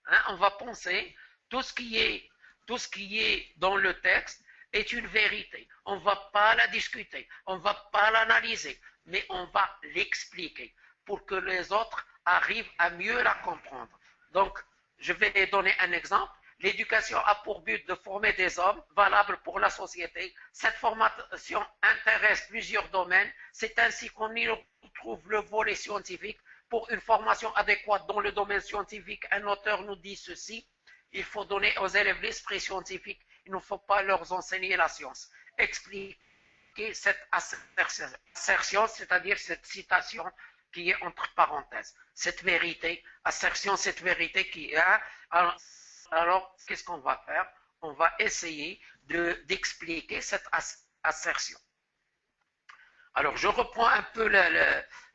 Hein? On va penser, tout ce qui est dans le texte est une vérité. On ne va pas la discuter, on ne va pas l'analyser, mais on va l'expliquer pour que les autres arrivent à mieux la comprendre. Donc, je vais donner un exemple. L'éducation a pour but de former des hommes valables pour la société. Cette formation intéresse plusieurs domaines. C'est ainsi qu'on y retrouve le volet scientifique. Pour une formation adéquate dans le domaine scientifique, un auteur nous dit ceci: il faut donner aux élèves l'esprit scientifique, il ne faut pas leur enseigner la science. Expliquer cette assertion, c'est-à-dire cette citation qui est entre parenthèses. Cette vérité, assertion, cette vérité qui est. Alors qu'est-ce qu'on va faire? On va essayer d'expliquer cette assertion. Alors, je reprends un peu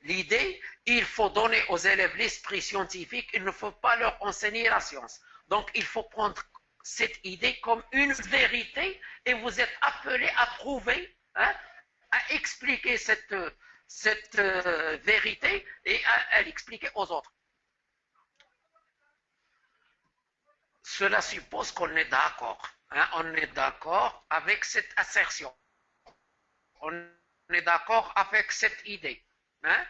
l'idée. Il faut donner aux élèves l'esprit scientifique, il ne faut pas leur enseigner la science. Donc, il faut prendre cette idée comme une vérité et vous êtes appelés à prouver, hein, à expliquer cette vérité et à l'expliquer aux autres. Cela suppose qu'on est d'accord. Hein, on est d'accord avec cette assertion. On est d'accord avec cette idée. Hein?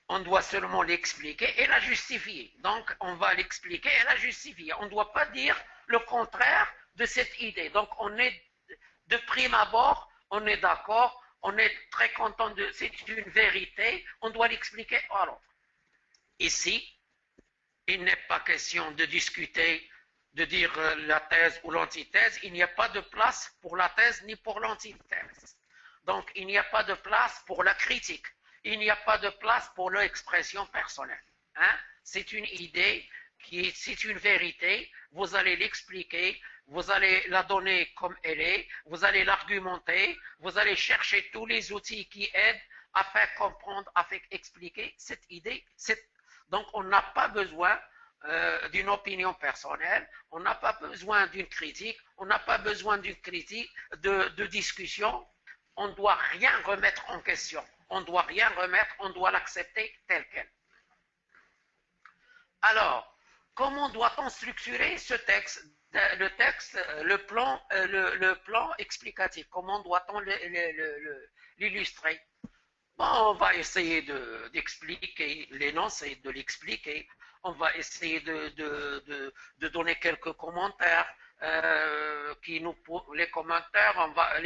On doit seulement l'expliquer et la justifier. Donc, on va l'expliquer et la justifier. On ne doit pas dire le contraire de cette idée. Donc, on est de prime abord, on est d'accord, on est très content de c'est une vérité, on doit l'expliquer à l'autre. Ici, il n'est pas question de discuter, de dire la thèse ou l'antithèse. Il n'y a pas de place pour la thèse ni pour l'antithèse. Donc, il n'y a pas de place pour la critique. Il n'y a pas de place pour l'expression personnelle. Hein? C'est une idée, c'est une vérité. Vous allez l'expliquer, vous allez la donner comme elle est, vous allez l'argumenter, vous allez chercher tous les outils qui aident à faire comprendre, à faire expliquer cette idée. Donc, on n'a pas besoin d'une opinion personnelle, on n'a pas besoin d'une critique, on n'a pas besoin d'une critique, de discussion. On ne doit rien remettre en question. On ne doit rien remettre, on doit l'accepter tel quel. Alors, comment doit-on structurer ce texte, le texte, le plan explicatif, comment doit-on l'illustrer? Bon, on va essayer d'expliquer l'énoncé, de l'expliquer. On va essayer de donner quelques commentaires. Les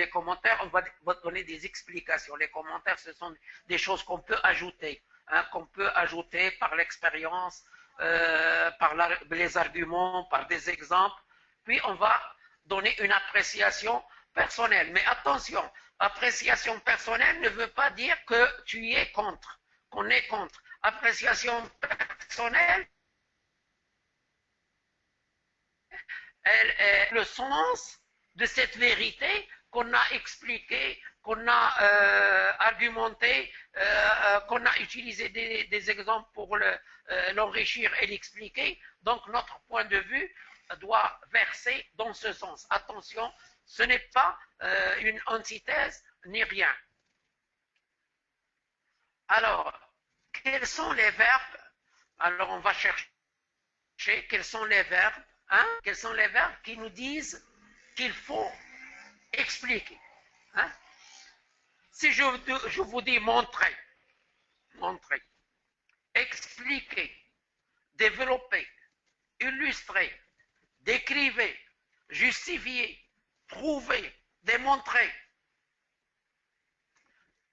commentaires, on va donner des explications. Les commentaires, ce sont des choses qu'on peut ajouter, hein, qu'on peut ajouter par l'expérience, par les arguments, par des exemples. Puis on va donner une appréciation personnelle. Mais attention, appréciation personnelle ne veut pas dire que tu y es contre, qu'on est contre. Appréciation personnelle, elle est le sens de cette vérité qu'on a expliquée, qu'on a argumenté, qu'on a utilisé des exemples pour l'enrichir et l'expliquer. Donc notre point de vue doit verser dans ce sens. Attention, ce n'est pas une antithèse ni rien. Alors, quels sont les verbes? Alors, on va chercher quels sont les verbes, hein? Quels sont les verbes qui nous disent qu'il faut expliquer, hein? Si je vous dis montrer, montrer, expliquer, développer, illustrer, décrivez, justifier, prouver, démontrer.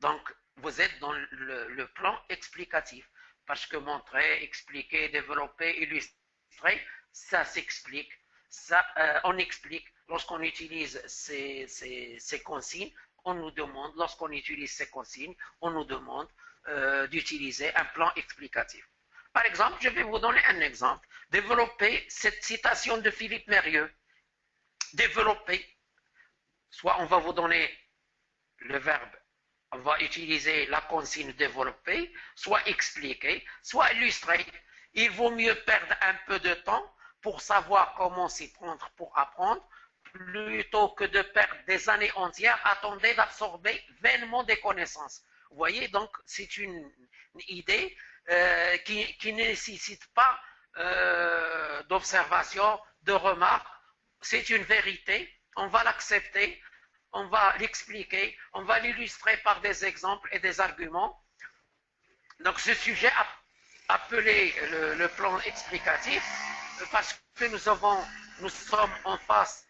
Donc, vous êtes dans le plan explicatif. Parce que montrer, expliquer, développer, illustrer, ça s'explique. On explique. Lorsqu'on utilise ces consignes, on nous demande, lorsqu'on utilise ces consignes, on nous demande d'utiliser un plan explicatif. Par exemple, je vais vous donner un exemple. Développer cette citation de Philippe Mérieux. Développer. Soit on va vous donner le verbe, on va utiliser la consigne développer, soit expliquer, soit illustrer. Il vaut mieux perdre un peu de temps pour savoir comment s'y prendre pour apprendre, plutôt que de perdre des années entières à tenter d'absorber vainement des connaissances. Vous voyez, donc c'est une idée qui ne nécessite pas d'observation, de remarque. C'est une vérité, on va l'accepter, on va l'expliquer, on va l'illustrer par des exemples et des arguments. Donc ce sujet appelé le plan explicatif, parce que nous sommes en face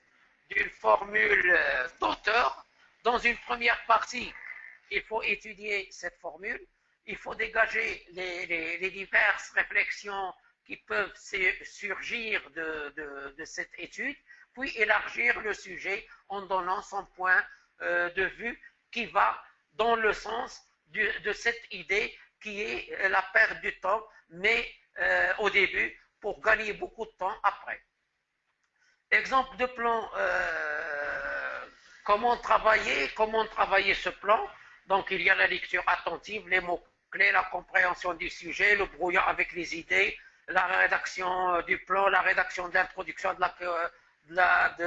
d'une formule d'auteur. Dans une première partie, il faut étudier cette formule, il faut dégager les diverses réflexions qui peuvent surgir de cette étude, puis élargir le sujet en donnant son point de vue qui va dans le sens de cette idée qui est la perte du temps, mais au début, pour gagner beaucoup de temps après. Exemple de plan, comment travailler ce plan. Donc il y a la lecture attentive, les mots-clés, la compréhension du sujet, le brouillon avec les idées, la rédaction du plan, la rédaction de l'introduction, de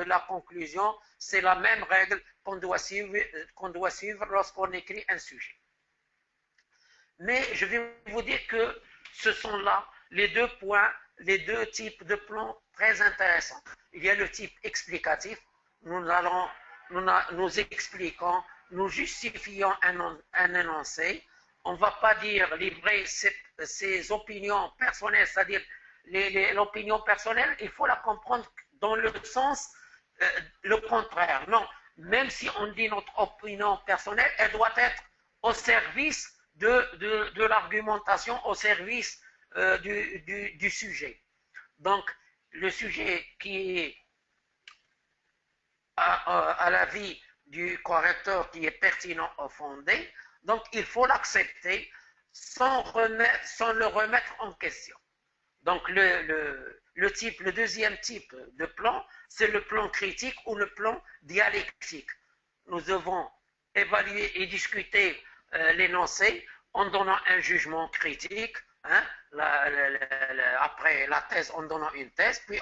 la conclusion. C'est la même règle qu'on doit suivre lorsqu'on écrit un sujet. Mais je vais vous dire que ce sont là les deux points, les deux types de plans très intéressants. Il y a le type explicatif, nous expliquons, nous justifions un énoncé. On ne va pas dire livrer ses opinions personnelles, c'est-à-dire l'opinion personnelle, il faut la comprendre dans le sens le contraire. Non, même si on dit notre opinion personnelle, elle doit être au service de l'argumentation, au service du sujet. Donc, le sujet qui est à l'avis du correcteur, qui est pertinent ou fondé, donc il faut l'accepter sans le remettre en question. Donc, le deuxième type de plan, c'est le plan critique ou le plan dialectique. Nous devons évaluer et discuter l'énoncé en donnant un jugement critique, hein, après la thèse en donnant une thèse, puis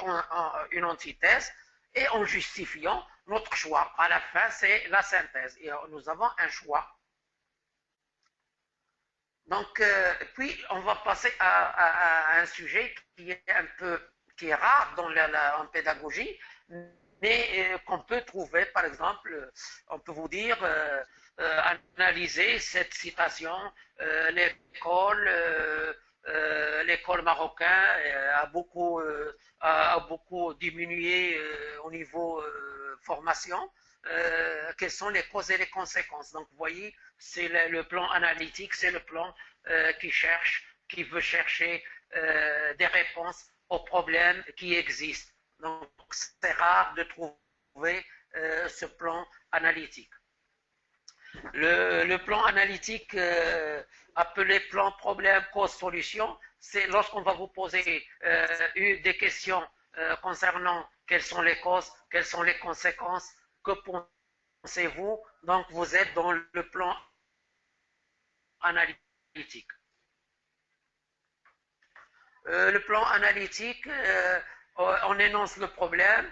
une antithèse, et en justifiant notre choix. À la fin, c'est la synthèse. Et nous avons un choix. Donc, puis on va passer à un sujet qui est un peu qui est rare en pédagogie, mais qu'on peut trouver, par exemple, on peut vous dire, analyser cette citation, l'école, l'école marocaine a beaucoup diminué au niveau formation. Quelles sont les causes et les conséquences. Donc, vous voyez, c'est le plan analytique, c'est le plan qui veut chercher des réponses aux problèmes qui existent. Donc, c'est rare de trouver ce plan analytique. Le plan analytique appelé plan problème cause solution, c'est lorsqu'on va vous poser des questions concernant quelles sont les causes, quelles sont les conséquences, que pensez-vous. Donc vous êtes dans le plan analytique. Le plan analytique, on énonce le problème.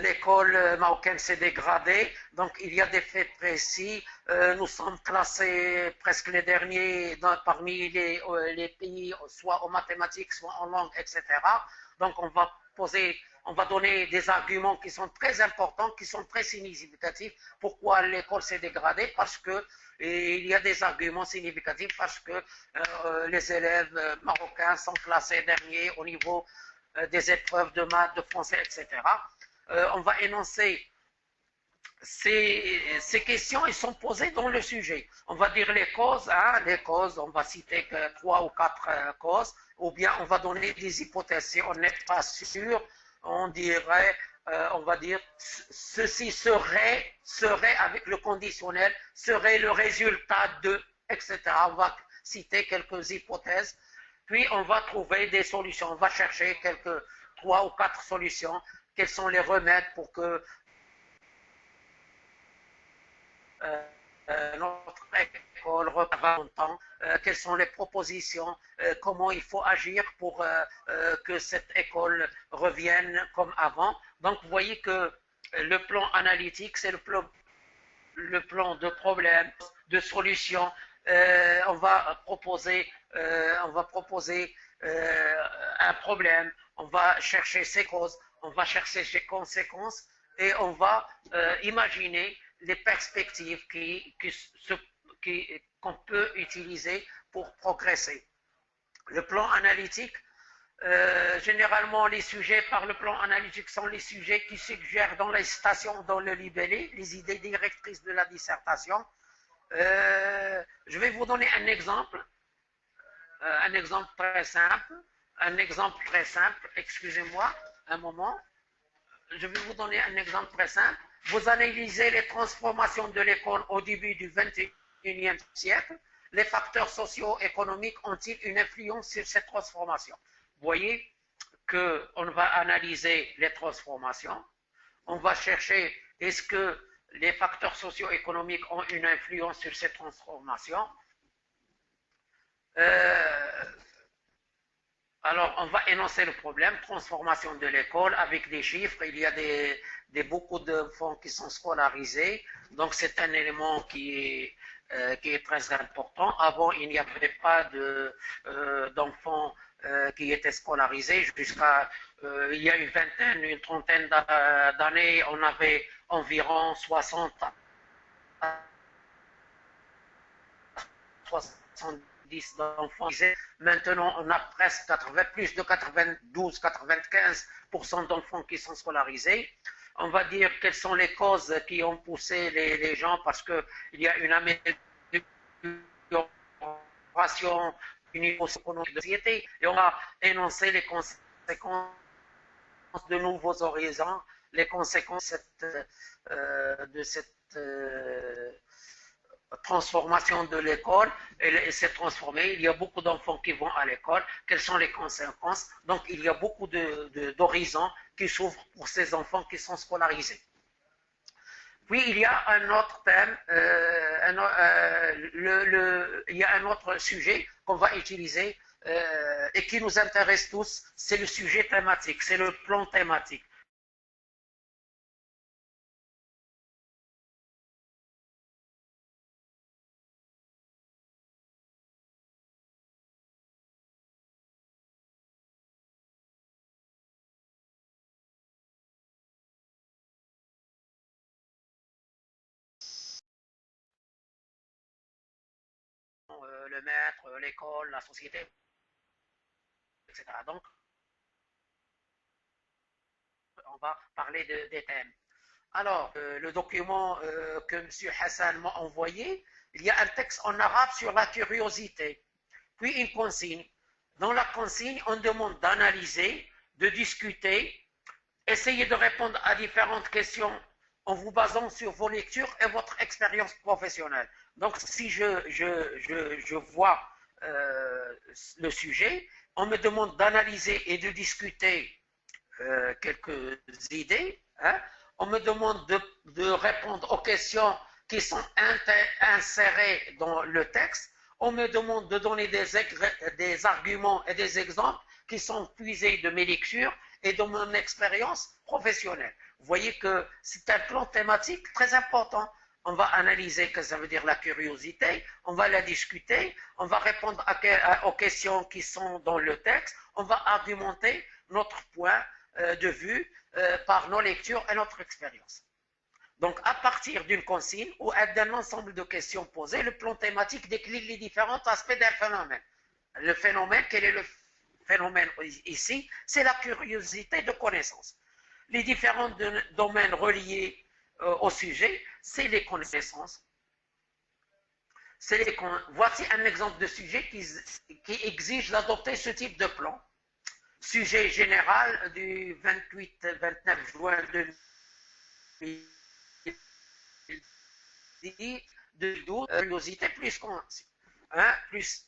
L'école marocaine s'est dégradée, donc il y a des faits précis. Nous sommes classés presque les derniers parmi les pays, soit en mathématiques, soit en langue, etc. Donc on va donner des arguments qui sont très importants, qui sont très significatifs. Pourquoi l'école s'est dégradée? Parce que il y a des arguments significatifs, parce que les élèves marocains sont classés derniers au niveau des épreuves de maths, de français, etc. On va énoncer ces questions, elles sont posées dans le sujet. On va dire les causes, on va citer que 3 ou 4 causes, ou bien on va donner des hypothèses. Si on n'est pas sûr, on dirait, on va dire, ceci serait avec le conditionnel, serait le résultat de, etc. On va citer quelques hypothèses, puis on va trouver des solutions. On va chercher 3 ou 4 solutions. Quels sont les remèdes pour que notre école reprenne longtemps, quelles sont les propositions, comment il faut agir pour que cette école revienne comme avant. Donc vous voyez que le plan analytique, c'est le plan de problème, de solution. On va proposer un problème, on va chercher ses causes, on va chercher ses conséquences, et on va imaginer les perspectives qu'on peut utiliser pour progresser. Le plan analytique, généralement les sujets par le plan analytique sont les sujets qui suggèrent dans les citations, dans le libellé, les idées directrices de la dissertation. Je vais vous donner un exemple très simple. Excusez-moi un moment. Je vais vous donner un exemple très simple. Vous analysez les transformations de l'école au début du XXIe siècle. Les facteurs socio-économiques ont-ils une influence sur cette transformation? Vous voyez qu'on va analyser les transformations. On va chercher, est-ce que les facteurs socio-économiques ont une influence sur cette transformation? Alors, on va énoncer le problème, transformation de l'école avec des chiffres. Il y a beaucoup d'enfants qui sont scolarisés, donc c'est un élément qui est très important. Avant, il n'y avait pas d'enfants qui étaient scolarisés. Il y a une trentaine d'années, on avait environ 60 d'enfants. Maintenant, on a presque plus de 92-95% d'enfants qui sont scolarisés. On va dire quelles sont les causes qui ont poussé les gens, parce qu'il y a une amélioration du niveau économique de la société, et on va énoncer les conséquences de nouveaux horizons, les conséquences de cette transformation de l'école. Elle s'est transformée. Il y a beaucoup d'enfants qui vont à l'école. Quelles sont les conséquences? Donc, il y a beaucoup d'horizons qui s'ouvrent pour ces enfants qui sont scolarisés. Puis, il y a un autre thème, il y a un autre sujet qu'on va utiliser et qui nous intéresse tous, c'est le sujet thématique, c'est le plan thématique. le maître, l'école, la société, etc. Donc, on va parler des thèmes. Alors, le document que M. Hassan m'a envoyé, il y a un texte en arabe sur la curiosité, puis une consigne. Dans la consigne, on demande d'analyser, de discuter, essayer de répondre à différentes questions en vous basant sur vos lectures et votre expérience professionnelle. Donc, si je vois le sujet, on me demande d'analyser et de discuter quelques idées. Hein. On me demande de répondre aux questions qui sont insérées dans le texte. On me demande de donner des arguments et des exemples qui sont puisés de mes lectures et de mon expérience professionnelle. Vous voyez que c'est un plan thématique très important. On va analyser ce que ça veut dire la curiosité, on va la discuter, on va répondre aux questions qui sont dans le texte, on va argumenter notre point de vue par nos lectures et notre expérience. Donc, à partir d'une consigne ou d'un ensemble de questions posées, le plan thématique décline les différents aspects d'un phénomène. Le phénomène, quel est le phénomène ici? C'est la curiosité de connaissance. Les différents domaines reliés au sujet, c'est les connaissances. Voici un exemple de sujet qui exige d'adopter ce type de plan. Sujet général du 28-29 juin 2012, curiosité plus hein, plus.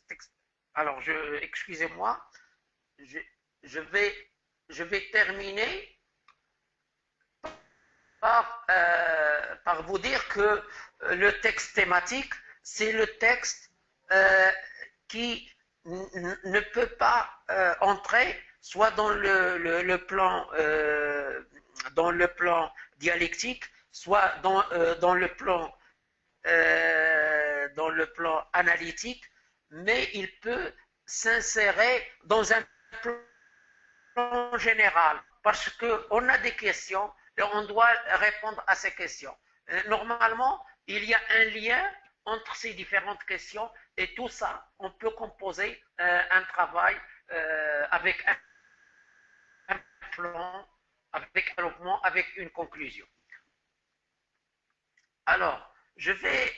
Alors, excusez-moi, je vais terminer par vous dire que le texte thématique, c'est le texte qui ne peut pas entrer soit dans le plan dialectique, soit dans le plan analytique, mais il peut s'insérer dans un plan général, parce qu'on a des questions et on doit répondre à ces questions. Normalement, il y a un lien entre ces différentes questions et tout ça, on peut composer un travail avec un plan, avec un développement, avec une conclusion. Alors, je vais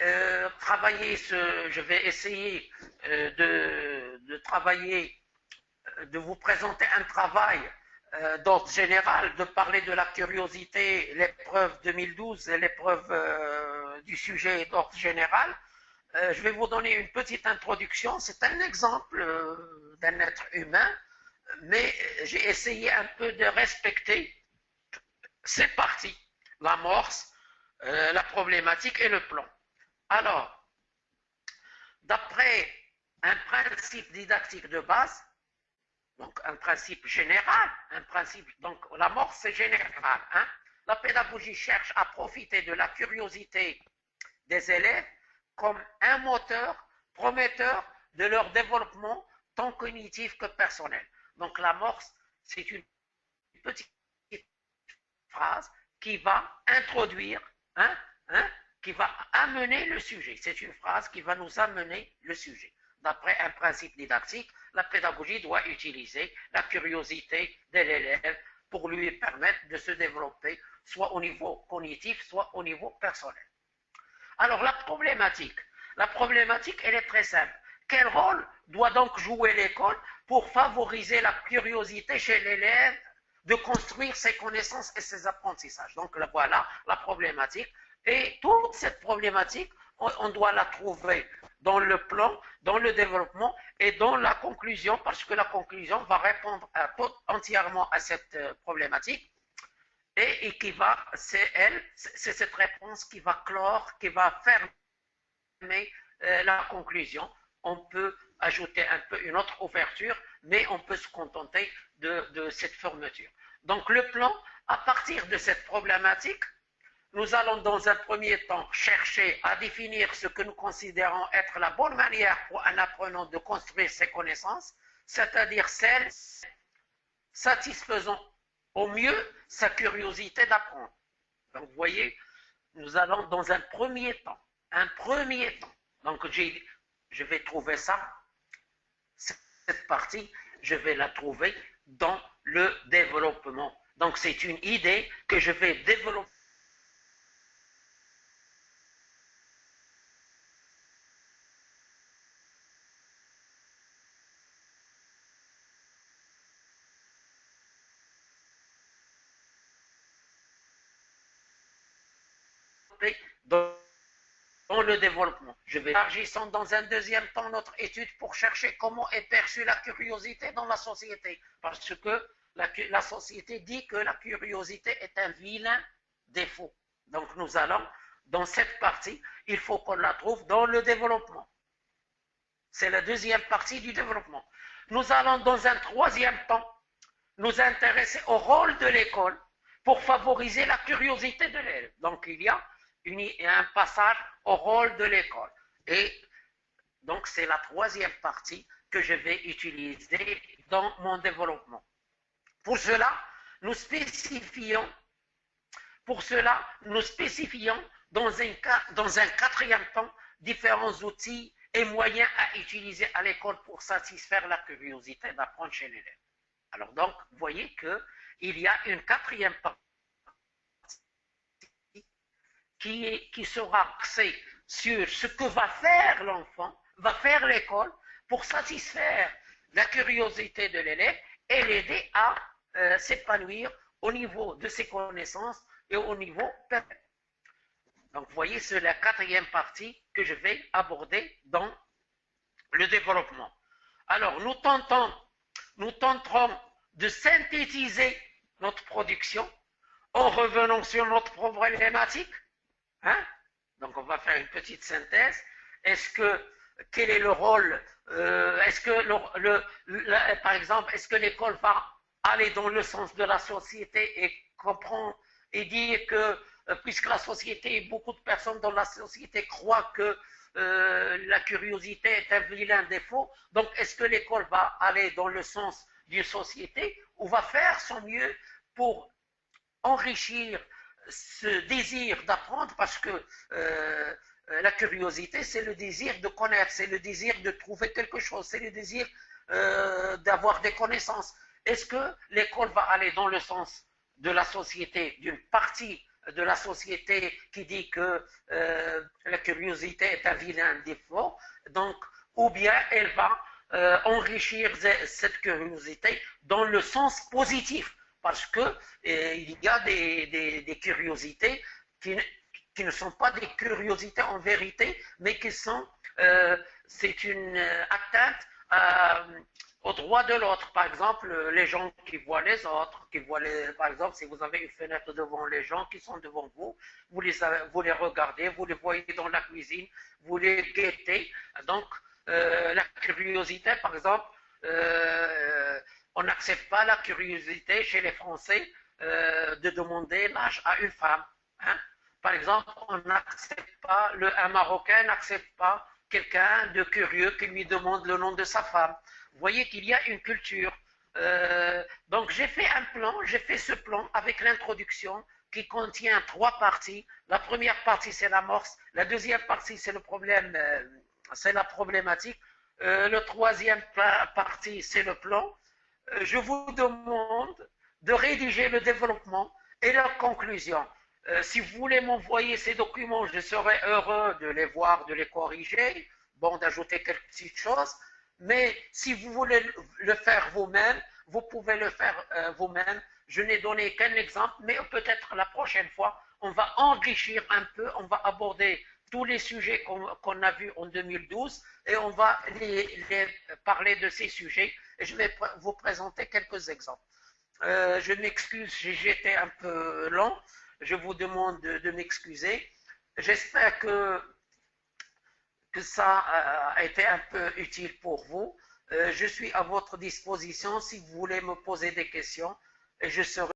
essayer de travailler, de vous présenter un travail d'ordre général, de parler de la curiosité, l'épreuve 2012 et l'épreuve du sujet d'ordre général. Je vais vous donner une petite introduction. C'est un exemple d'un être humain, mais j'ai essayé un peu de respecter ces parties, l'amorce, la problématique et le plan. Alors, d'après un principe didactique de base, donc un principe général, donc l'amorce c'est général, hein, la pédagogie cherche à profiter de la curiosité des élèves comme un moteur prometteur de leur développement tant cognitif que personnel. Donc l'amorce, c'est une petite phrase qui va introduire, qui va amener le sujet. C'est une phrase qui va nous amener le sujet. D'après un principe didactique, la pédagogie doit utiliser la curiosité de l'élève pour lui permettre de se développer, soit au niveau cognitif, soit au niveau personnel. Alors la problématique, elle est très simple. Quel rôle doit donc jouer l'école pour favoriser la curiosité chez l'élève de construire ses connaissances et ses apprentissages? Donc voilà la problématique. Et toute cette problématique, on doit la trouver dans le plan, dans le développement et dans la conclusion, parce que la conclusion va répondre entièrement à cette problématique. Et qui va, c'est cette réponse qui va clore, qui va fermer la conclusion. On peut ajouter un peu une autre ouverture, mais on peut se contenter de cette fermeture. Donc le plan, à partir de cette problématique, nous allons dans un premier temps chercher à définir ce que nous considérons être la bonne manière pour un apprenant de construire ses connaissances, c'est-à-dire celle satisfaisant au mieux sa curiosité d'apprendre. Donc vous voyez, nous allons dans un premier temps. Donc Je vais trouver ça, cette partie, je vais la trouver dans le développement. Donc c'est une idée que je vais développer dans le développement. Je vais élargissons dans un deuxième temps notre étude pour chercher comment est perçue la curiosité dans la société. Parce que la société dit que la curiosité est un vilain défaut. Donc nous allons, dans cette partie, il faut qu'on la trouve dans le développement. C'est la deuxième partie du développement. Nous allons dans un troisième temps nous intéresser au rôle de l'école pour favoriser la curiosité de l'élève. Donc il y a un passage au rôle de l'école. Et donc c'est la troisième partie que je vais utiliser dans mon développement. Pour cela, nous spécifions dans un quatrième temps différents outils et moyens à utiliser à l'école pour satisfaire la curiosité d'apprendre chez l'élève. Alors donc, vous voyez qu'il y a une quatrième partie qui sera axée sur ce que va faire l'enfant, va faire l'école pour satisfaire la curiosité de l'élève et l'aider à s'épanouir au niveau de ses connaissances et au niveau personnel. Donc, vous voyez, c'est la quatrième partie que je vais aborder dans le développement. Alors, nous tenterons de synthétiser notre production en revenant sur notre problématique. Hein? Donc, on va faire une petite synthèse. Quel est le rôle par exemple, est-ce que l'école va aller dans le sens de la société et comprendre et dire que puisque la société, beaucoup de personnes dans la société croient que la curiosité est un vilain défaut, donc est-ce que l'école va aller dans le sens d'une société ou va faire son mieux pour enrichir ce désir d'apprendre, parce que la curiosité, c'est le désir de connaître, c'est le désir de trouver quelque chose, c'est le désir d'avoir des connaissances. Est-ce que l'école va aller dans le sens de la société, d'une partie de la société qui dit que la curiosité est un vilain défaut, donc, ou bien elle va enrichir cette curiosité dans le sens positif, parce que il y a des curiosités qui ne sont pas des curiosités en vérité, mais qui sont, c'est une atteinte aux droits de l'autre. Par exemple, les gens qui voient les autres, par exemple, si vous avez une fenêtre devant les gens qui sont devant vous, vous les regardez, vous les voyez dans la cuisine, vous les guettez. Donc, la curiosité, par exemple, on n'accepte pas la curiosité chez les Français de demander l'âge à une femme. Hein? Par exemple, un Marocain n'accepte pas quelqu'un de curieux qui lui demande le nom de sa femme. Vous voyez qu'il y a une culture. Donc j'ai fait ce plan avec l'introduction qui contient 3 parties. La première partie, c'est l'amorce. La deuxième partie, c'est le problème, c'est la problématique. Le troisième partie, c'est le plan. Je vous demande de rédiger le développement et la conclusion. Si vous voulez m'envoyer ces documents, je serai heureux de les voir, de les corriger, bon, d'ajouter quelques petites choses. Mais si vous voulez le faire vous-même, vous pouvez le faire vous-même. Je n'ai donné qu'un exemple, mais peut-être la prochaine fois, on va enrichir un peu, on va aborder tous les sujets qu'on a vus en 2012 et on va parler de ces sujets et je vais vous présenter quelques exemples. Je m'excuse, j'étais un peu long, je vous demande de m'excuser. J'espère que ça a été un peu utile pour vous. Je suis à votre disposition si vous voulez me poser des questions et je serai